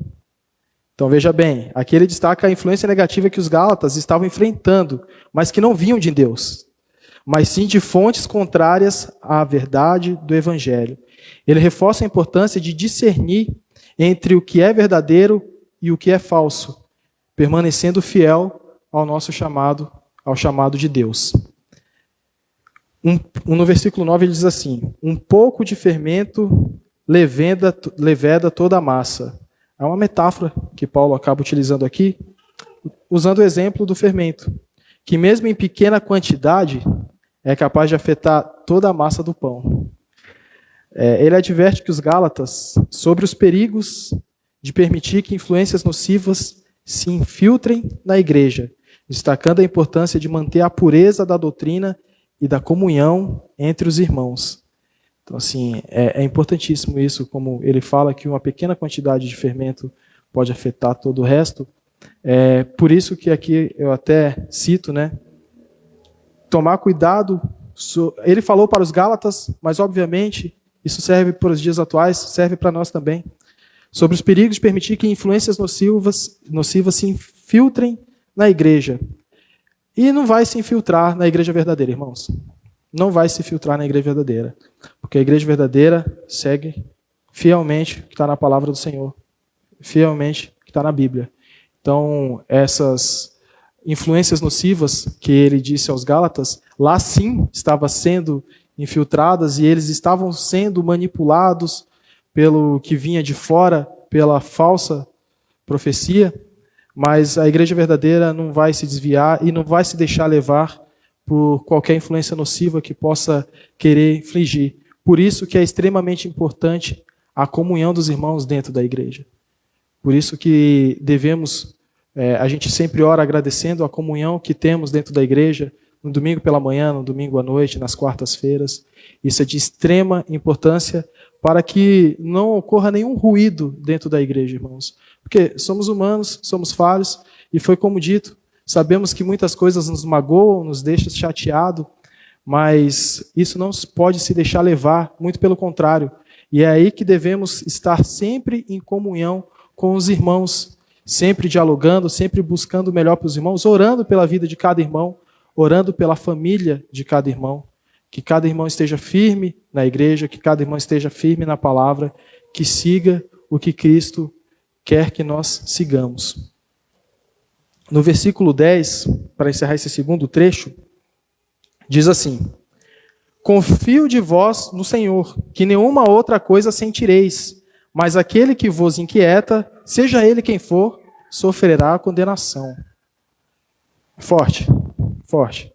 Então veja bem, aqui ele destaca a influência negativa que os Gálatas estavam enfrentando, mas que não vinham de Deus, mas sim de fontes contrárias à verdade do Evangelho. Ele reforça a importância de discernir entre o que é verdadeiro e o que é falso, permanecendo fiel ao nosso chamado, ao chamado de Deus. No versículo 9 ele diz assim: um pouco de fermento leveda toda a massa. É uma metáfora que Paulo acaba utilizando aqui, usando o exemplo do fermento, que mesmo em pequena quantidade é capaz de afetar toda a massa do pão. Ele adverte que os Gálatas sobre os perigos de permitir que influências nocivas se infiltrem na igreja, destacando a importância de manter a pureza da doutrina e da comunhão entre os irmãos. Então, assim, é importantíssimo isso, como ele fala que uma pequena quantidade de fermento pode afetar todo o resto. Por isso que aqui eu até cito, né? Tomar cuidado. Ele falou para os Gálatas, mas obviamente isso serve para os dias atuais, serve para nós também. Sobre os perigos de permitir que influências nocivas se infiltrem na igreja. E não vai se infiltrar na igreja verdadeira, irmãos. não vai se filtrar na igreja verdadeira. Porque a igreja verdadeira segue fielmente o que está na palavra do Senhor. Fielmente o que está na Bíblia. Então, essas influências nocivas que ele disse aos Gálatas, lá sim estavam sendo infiltradas e eles estavam sendo manipulados pelo que vinha de fora, pela falsa profecia, mas a igreja verdadeira não vai se desviar e não vai se deixar levar por qualquer influência nociva que possa querer infligir. Por isso que é extremamente importante a comunhão dos irmãos dentro da igreja. Por isso que devemos, a gente sempre ora agradecendo a comunhão que temos dentro da igreja, no domingo pela manhã, no domingo à noite, nas quartas-feiras. Isso é de extrema importância para que não ocorra nenhum ruído dentro da igreja, irmãos. Porque somos humanos, somos falhos, e foi como dito, sabemos que muitas coisas nos magoam, nos deixam chateados, mas isso não pode se deixar levar, muito pelo contrário. E é aí que devemos estar sempre em comunhão com os irmãos, sempre dialogando, sempre buscando o melhor para os irmãos, orando pela vida de cada irmão, orando pela família de cada irmão, que cada irmão esteja firme na igreja, que cada irmão esteja firme na palavra, que siga o que Cristo quer que nós sigamos. No versículo 10, para encerrar esse segundo trecho, diz assim: confio de vós no Senhor, que nenhuma outra coisa sentireis, mas aquele que vos inquieta, seja ele quem for, sofrerá a condenação. Forte, forte.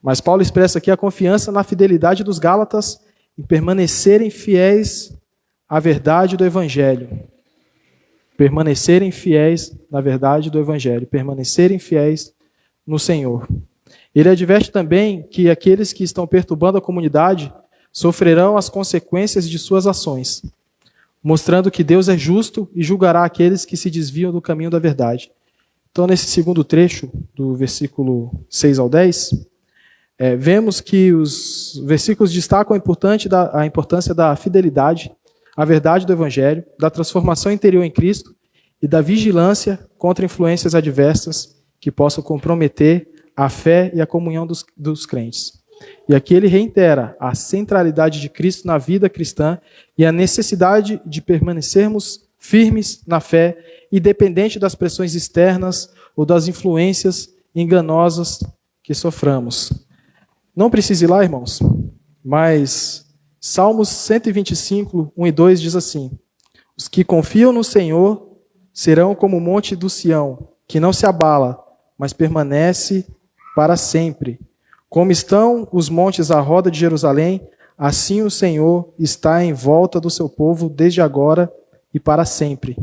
Mas Paulo expressa aqui a confiança na fidelidade dos Gálatas em permanecerem fiéis à verdade do Evangelho. Permanecerem fiéis na verdade do Evangelho. Permanecerem fiéis no Senhor. Ele adverte também que aqueles que estão perturbando a comunidade sofrerão as consequências de suas ações, mostrando que Deus é justo e julgará aqueles que se desviam do caminho da verdade. Então, nesse segundo trecho, do versículo 6 ao 10, vemos que os versículos destacam a importância da fidelidade, a verdade do Evangelho, da transformação interior em Cristo e da vigilância contra influências adversas que possam comprometer a fé e a comunhão dos crentes. E aqui ele reitera a centralidade de Cristo na vida cristã e a necessidade de permanecermos firmes na fé, independente das pressões externas ou das influências enganosas que soframos. Não precisa ir lá, irmãos, mas Salmos 125, 1 e 2 diz assim: os que confiam no Senhor serão como o monte do Sião, que não se abala, mas permanece para sempre. Como estão os montes à roda de Jerusalém, assim o Senhor está em volta do seu povo desde agora e para sempre.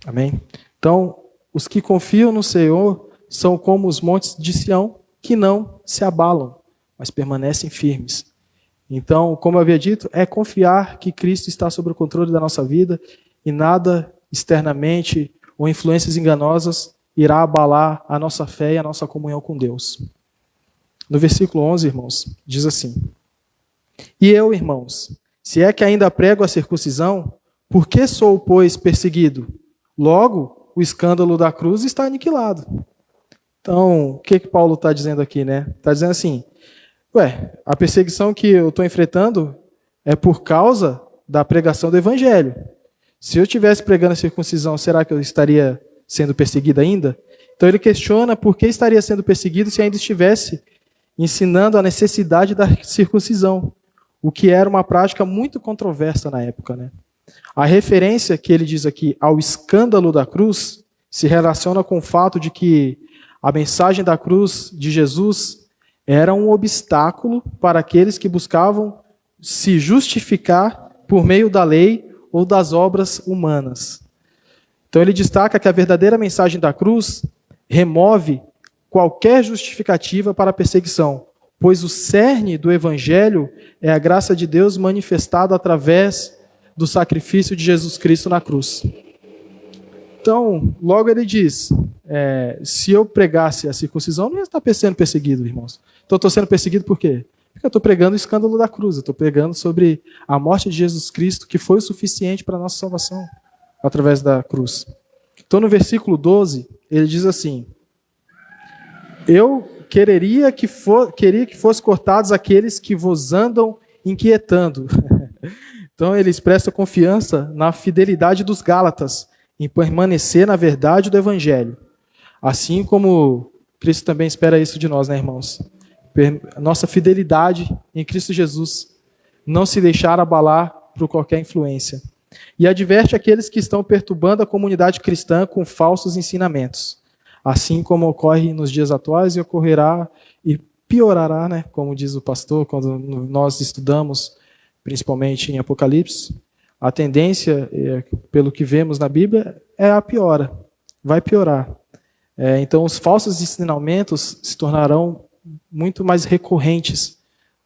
Amém? Então, os que confiam no Senhor são como os montes de Sião, que não se abalam, mas permanecem firmes. Então, como eu havia dito, é confiar que Cristo está sob o controle da nossa vida e nada externamente ou influências enganosas irá abalar a nossa fé e a nossa comunhão com Deus. No versículo 11, irmãos, diz assim: e eu, irmãos, se é que ainda prego a circuncisão, por que sou, pois, perseguido? Logo, o escândalo da cruz está aniquilado. Então, o que Paulo está dizendo aqui, né? Está dizendo assim: a perseguição que eu estou enfrentando é por causa da pregação do Evangelho. Se eu estivesse pregando a circuncisão, será que eu estaria sendo perseguido ainda? Então ele questiona por que estaria sendo perseguido se ainda estivesse ensinando a necessidade da circuncisão, o que era uma prática muito controversa na época, né? A referência que ele diz aqui ao escândalo da cruz se relaciona com o fato de que a mensagem da cruz de Jesus era um obstáculo para aqueles que buscavam se justificar por meio da lei ou das obras humanas. Então ele destaca que a verdadeira mensagem da cruz remove qualquer justificativa para a perseguição, pois o cerne do Evangelho é a graça de Deus manifestada através do sacrifício de Jesus Cristo na cruz. Então, logo ele diz, se eu pregasse a circuncisão, eu não ia estar sendo perseguido, irmãos. Então eu estou sendo perseguido por quê? Porque eu estou pregando o escândalo da cruz, eu estou pregando sobre a morte de Jesus Cristo, que foi o suficiente para a nossa salvação, através da cruz. Então no versículo 12, ele diz assim: eu queria que fossem cortados aqueles que vos andam inquietando. Então ele expressa confiança na fidelidade dos Gálatas, em permanecer na verdade do Evangelho. Assim como Cristo também espera isso de nós, né, irmãos? Nossa fidelidade em Cristo Jesus, não se deixar abalar por qualquer influência. E adverte aqueles que estão perturbando a comunidade cristã com falsos ensinamentos, assim como ocorre nos dias atuais e ocorrerá e piorará, né, como diz o pastor, quando nós estudamos, principalmente em Apocalipse, a tendência, pelo que vemos na Bíblia, é a piora, vai piorar. Então os falsos ensinamentos se tornarão muito mais recorrentes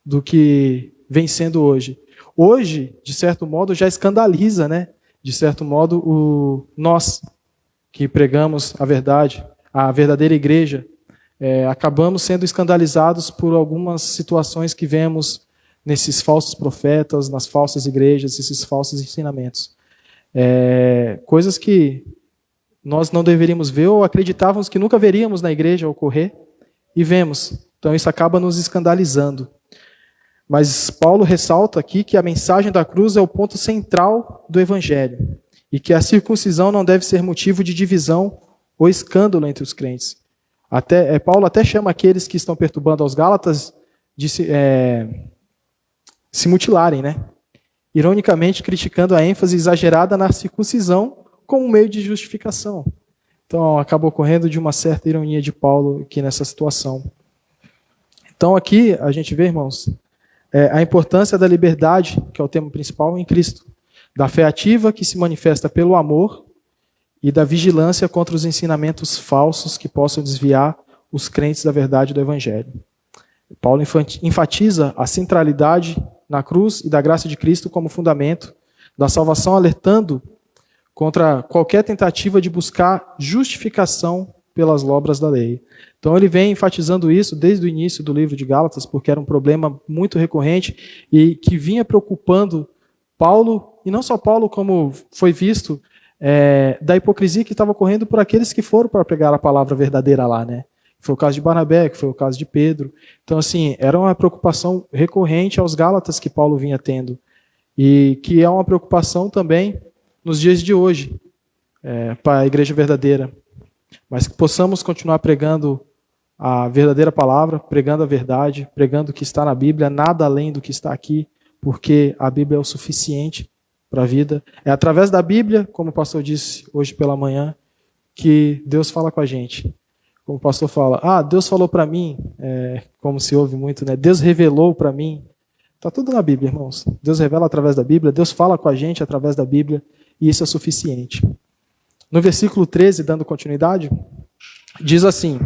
do que vem sendo hoje. Hoje, de certo modo, já escandaliza, né? De certo modo, nós que pregamos a verdade, a verdadeira igreja, acabamos sendo escandalizados por algumas situações que vemos nesses falsos profetas, nas falsas igrejas, esses falsos ensinamentos. Coisas que nós não deveríamos ver ou acreditávamos que nunca veríamos na igreja ocorrer, e vemos. Então isso acaba nos escandalizando. Mas Paulo ressalta aqui que a mensagem da cruz é o ponto central do Evangelho e que a circuncisão não deve ser motivo de divisão ou escândalo entre os crentes. Paulo até chama aqueles que estão perturbando aos Gálatas de se mutilarem, né? Ironicamente criticando a ênfase exagerada na circuncisão como meio de justificação. Então acaba ocorrendo de uma certa ironia de Paulo aqui nessa situação. Então aqui a gente vê, irmãos, a importância da liberdade, que é o tema principal, em Cristo. Da fé ativa, que se manifesta pelo amor, e da vigilância contra os ensinamentos falsos que possam desviar os crentes da verdade do Evangelho. Paulo enfatiza a centralidade na cruz e da graça de Cristo como fundamento da salvação, alertando contra qualquer tentativa de buscar justificação pelas obras da lei. Então ele vem enfatizando isso desde o início do livro de Gálatas, porque era um problema muito recorrente e que vinha preocupando Paulo, e não só Paulo, como foi visto, da hipocrisia que estava ocorrendo por aqueles que foram para pregar a palavra verdadeira lá, né? Foi o caso de Barnabé, que foi o caso de Pedro. Então, assim, era uma preocupação recorrente aos Gálatas que Paulo vinha tendo, e que é uma preocupação também nos dias de hoje, para a igreja verdadeira. Mas que possamos continuar pregando a verdadeira palavra, pregando a verdade, pregando o que está na Bíblia, nada além do que está aqui, porque a Bíblia é o suficiente para a vida. É através da Bíblia, como o pastor disse hoje pela manhã, que Deus fala com a gente. Como o pastor fala, Deus falou para mim, como se ouve muito, né? Deus revelou para mim. Está tudo na Bíblia, irmãos. Deus revela através da Bíblia, Deus fala com a gente através da Bíblia, e isso é suficiente. No versículo 13, dando continuidade, diz assim: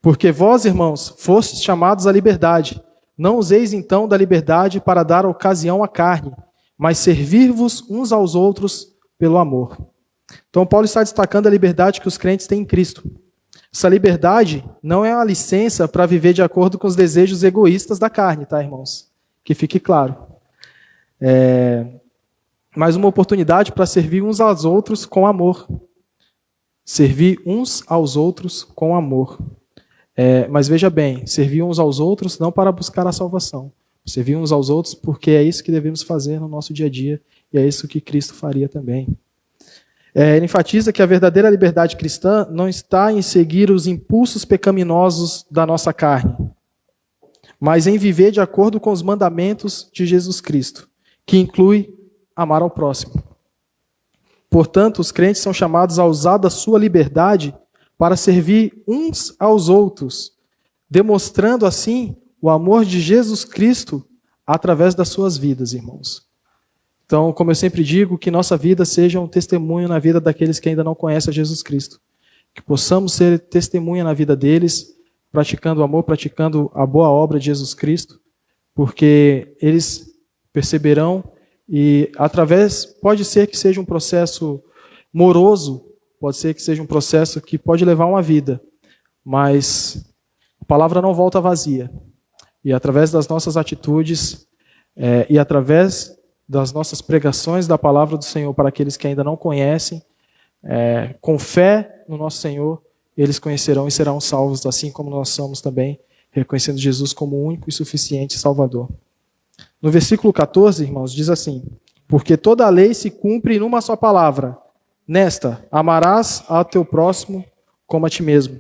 porque vós, irmãos, fostes chamados à liberdade. Não useis então da liberdade para dar ocasião à carne, mas servir-vos uns aos outros pelo amor. Então Paulo está destacando a liberdade que os crentes têm em Cristo. Essa liberdade não é uma licença para viver de acordo com os desejos egoístas da carne, tá, irmãos? Que fique claro. Mas uma oportunidade para servir uns aos outros com amor. Servir uns aos outros com amor. Mas veja bem, servir uns aos outros não para buscar a salvação. Servir uns aos outros porque é isso que devemos fazer no nosso dia a dia, e é isso que Cristo faria também. Ele enfatiza que a verdadeira liberdade cristã não está em seguir os impulsos pecaminosos da nossa carne, mas em viver de acordo com os mandamentos de Jesus Cristo, que inclui amar ao próximo. Portanto, os crentes são chamados a usar da sua liberdade para servir uns aos outros, demonstrando assim o amor de Jesus Cristo através das suas vidas, irmãos. Então, como eu sempre digo, que nossa vida seja um testemunho na vida daqueles que ainda não conhecem a Jesus Cristo. Que possamos ser testemunha na vida deles, praticando o amor, praticando a boa obra de Jesus Cristo, porque eles perceberão e pode ser que seja um processo moroso, pode ser que seja um processo que pode levar uma vida, mas a palavra não volta vazia. E através das nossas atitudes e através das nossas pregações da palavra do Senhor para aqueles que ainda não conhecem, com fé no nosso Senhor, eles conhecerão e serão salvos, assim como nós somos também, reconhecendo Jesus como único e suficiente Salvador. No versículo 14, irmãos, diz assim: porque toda a lei se cumpre numa só palavra, nesta, amarás ao teu próximo como a ti mesmo.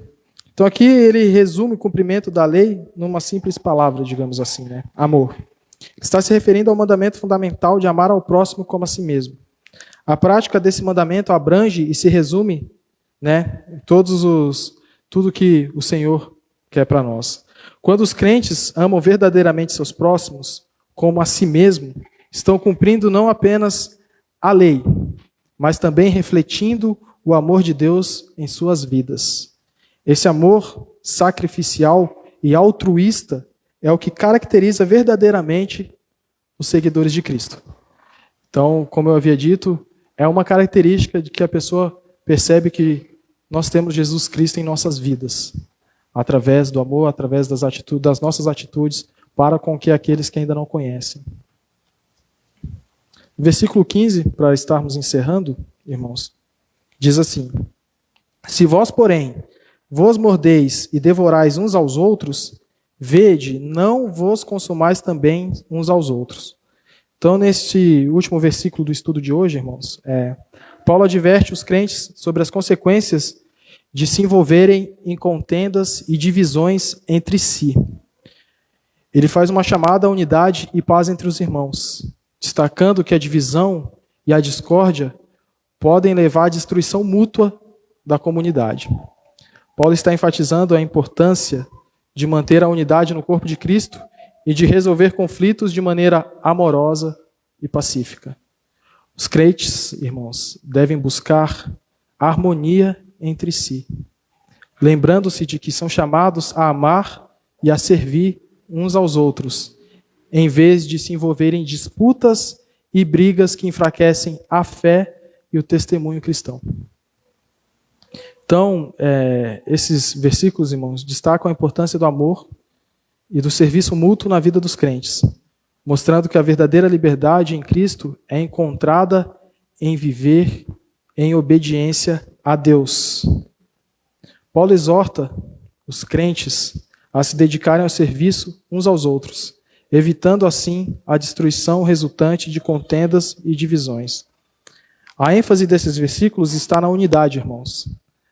Então aqui ele resume o cumprimento da lei numa simples palavra, digamos assim, né? Amor. Está se referindo ao mandamento fundamental de amar ao próximo como a si mesmo. A prática desse mandamento abrange e se resume, né, tudo que o Senhor quer para nós. Quando os crentes amam verdadeiramente seus próximos como a si mesmo, estão cumprindo não apenas a lei, mas também refletindo o amor de Deus em suas vidas. Esse amor sacrificial e altruísta é o que caracteriza verdadeiramente os seguidores de Cristo. Então, como eu havia dito, é uma característica de que a pessoa percebe que nós temos Jesus Cristo em nossas vidas, através do amor, através das nossas atitudes, para com que aqueles que ainda não conhecem. Versículo 15, para estarmos encerrando, irmãos, diz assim: se vós, porém, vos mordeis e devorais uns aos outros, vede, não vos consumais também uns aos outros. Então, neste último versículo do estudo de hoje, irmãos, Paulo adverte os crentes sobre as consequências de se envolverem em contendas e divisões entre si. Ele faz uma chamada à unidade e paz entre os irmãos, destacando que a divisão e a discórdia podem levar à destruição mútua da comunidade. Paulo está enfatizando a importância de manter a unidade no corpo de Cristo e de resolver conflitos de maneira amorosa e pacífica. Os crentes, irmãos, devem buscar harmonia entre si, lembrando-se de que são chamados a amar e a servir uns aos outros, em vez de se envolverem em disputas e brigas que enfraquecem a fé e o testemunho cristão. Então, esses versículos, irmãos, destacam a importância do amor e do serviço mútuo na vida dos crentes, mostrando que a verdadeira liberdade em Cristo é encontrada em viver em obediência a Deus. Paulo exorta os crentes a se dedicarem ao serviço uns aos outros, evitando assim a destruição resultante de contendas e divisões. A ênfase desses versículos está na unidade, irmãos,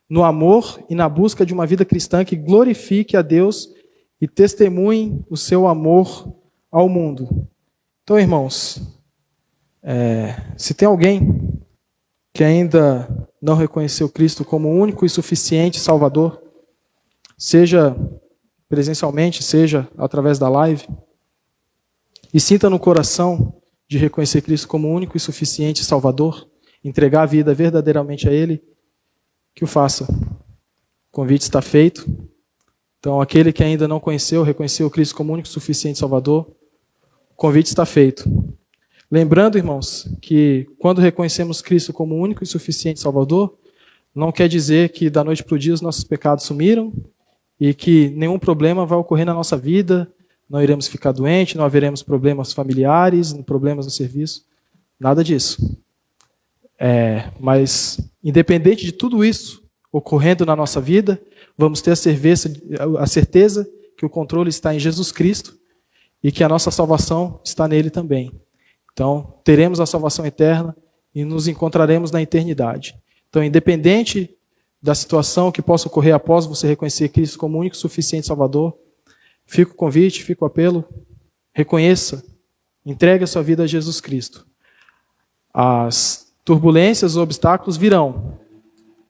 no amor e na busca de uma vida cristã que glorifique a Deus e testemunhe o seu amor ao mundo. Então, irmãos, se tem alguém que ainda não reconheceu Cristo como único e suficiente Salvador, seja presencialmente, seja através da live, e sinta no coração de reconhecer Cristo como único e suficiente Salvador, entregar a vida verdadeiramente a Ele, que o faça. O convite está feito. Então, aquele que ainda não reconheceu Cristo como único e suficiente Salvador, o convite está feito. Lembrando, irmãos, que quando reconhecemos Cristo como único e suficiente Salvador, não quer dizer que da noite para o dia os nossos pecados sumiram e que nenhum problema vai ocorrer na nossa vida, não iremos ficar doentes, não haveremos problemas familiares, problemas no serviço, nada disso. Mas, independente de tudo isso ocorrendo na nossa vida, vamos ter a certeza que o controle está em Jesus Cristo e que a nossa salvação está nele também. Então, teremos a salvação eterna e nos encontraremos na eternidade. Então, independente da situação que possa ocorrer após você reconhecer Cristo como único e suficiente Salvador, fica o convite, fica o apelo, reconheça, entregue a sua vida a Jesus Cristo. As turbulências, os obstáculos virão,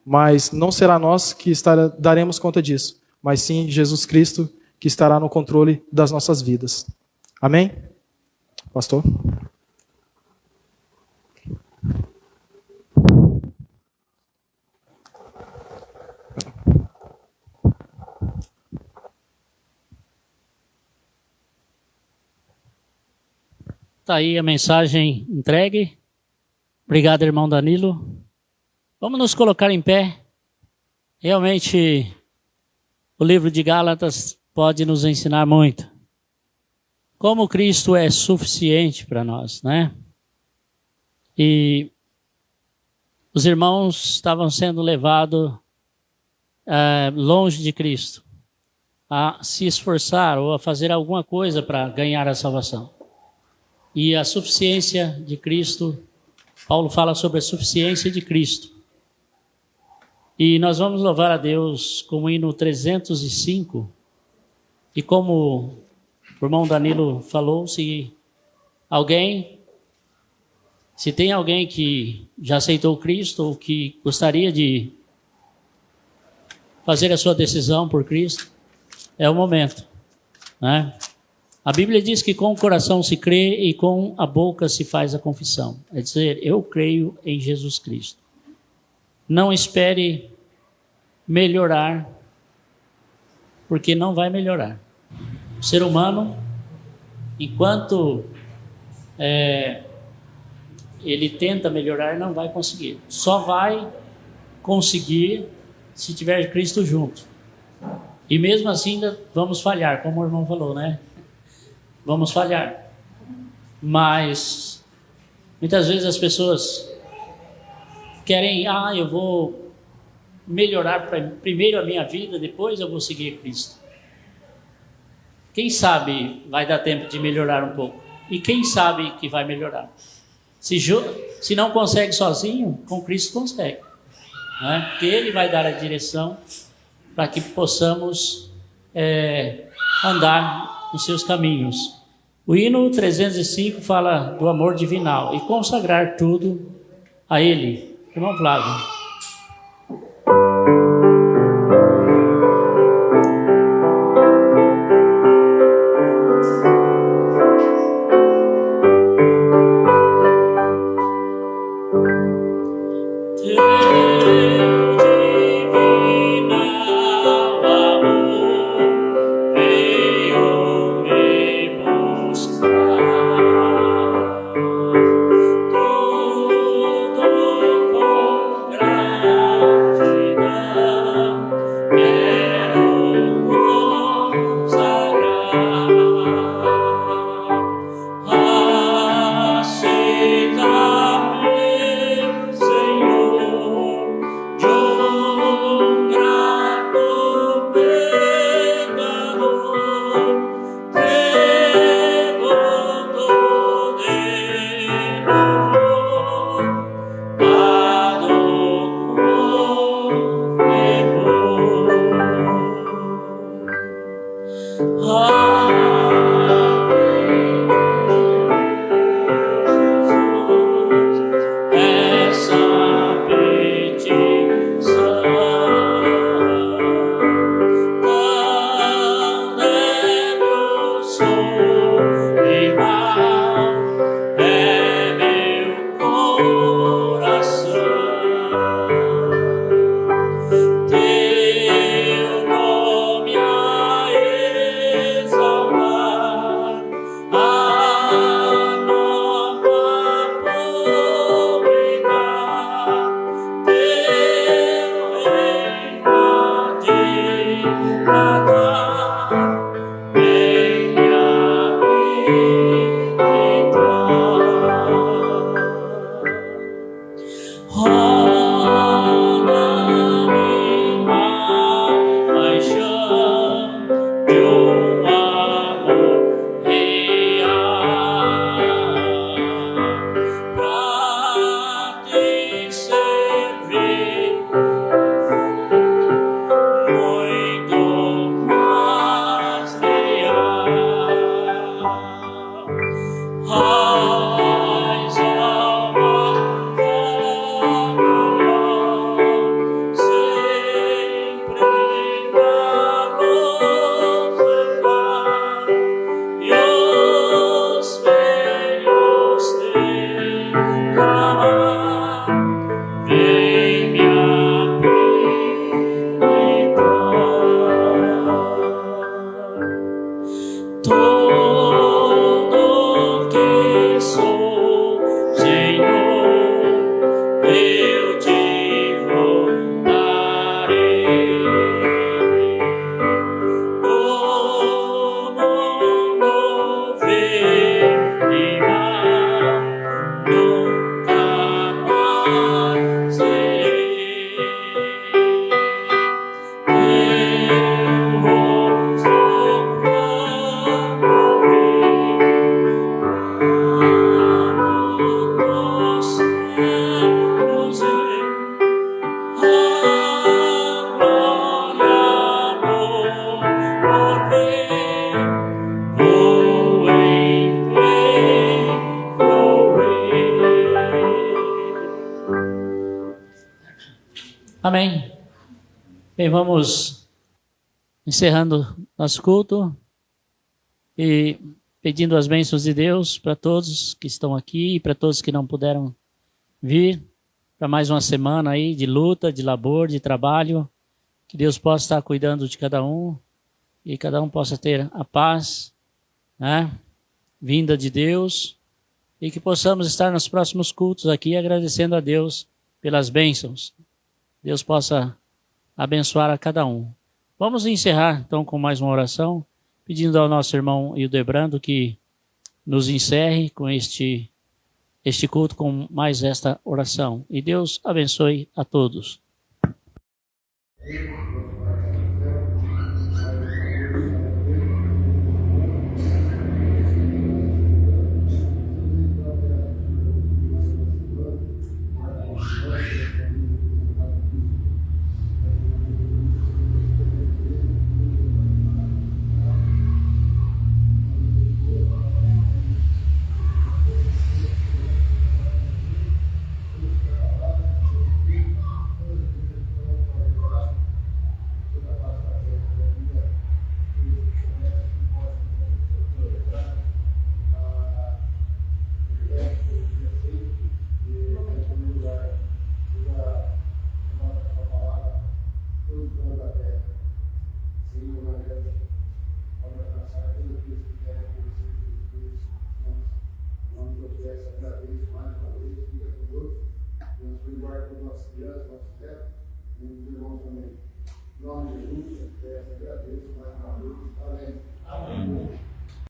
mas não será nós que daremos conta disso, mas sim Jesus Cristo que estará no controle das nossas vidas. Amém? Pastor? Está aí a mensagem entregue. Obrigado, irmão Danilo. Vamos nos colocar em pé. Realmente, o livro de Gálatas pode nos ensinar muito. Como Cristo é suficiente para nós, né? E os irmãos estavam sendo levados longe de Cristo, a se esforçar ou a fazer alguma coisa para ganhar a salvação. E a suficiência de Cristo, Paulo fala sobre a suficiência de Cristo. E nós vamos louvar a Deus com o hino 305. E como o irmão Danilo falou, se tem alguém que já aceitou Cristo ou que gostaria de fazer a sua decisão por Cristo, é o momento, né? A Bíblia diz que com o coração se crê e com a boca se faz a confissão. É dizer, eu creio em Jesus Cristo. Não espere melhorar, porque não vai melhorar. O ser humano, enquanto ele tenta melhorar, não vai conseguir. Só vai conseguir se tiver Cristo junto. E mesmo assim ainda vamos falhar, como o irmão falou, né? Vamos falhar. Mas muitas vezes as pessoas querem, eu vou melhorar primeiro a minha vida, depois eu vou seguir Cristo. Quem sabe vai dar tempo de melhorar um pouco. E quem sabe que vai melhorar. Se não consegue sozinho, com Cristo consegue, né? Porque Ele vai dar a direção para que possamos andar nos seus caminhos. O hino 305 fala do amor divinal e consagrar tudo a Ele. Irmão Flávio. Tudo com Amém. Bem, vamos encerrando nosso culto e pedindo as bênçãos de Deus para todos que estão aqui e para todos que não puderam vir para mais uma semana aí de luta, de labor, de trabalho. Que Deus possa estar cuidando de cada um e cada um possa ter a paz, né, vinda de Deus, e que possamos estar nos próximos cultos aqui agradecendo a Deus pelas bênçãos. Deus possa abençoar a cada um. Vamos encerrar então com mais uma oração, pedindo ao nosso irmão Hildebrando que nos encerre com este culto com mais esta oração. E Deus abençoe a todos.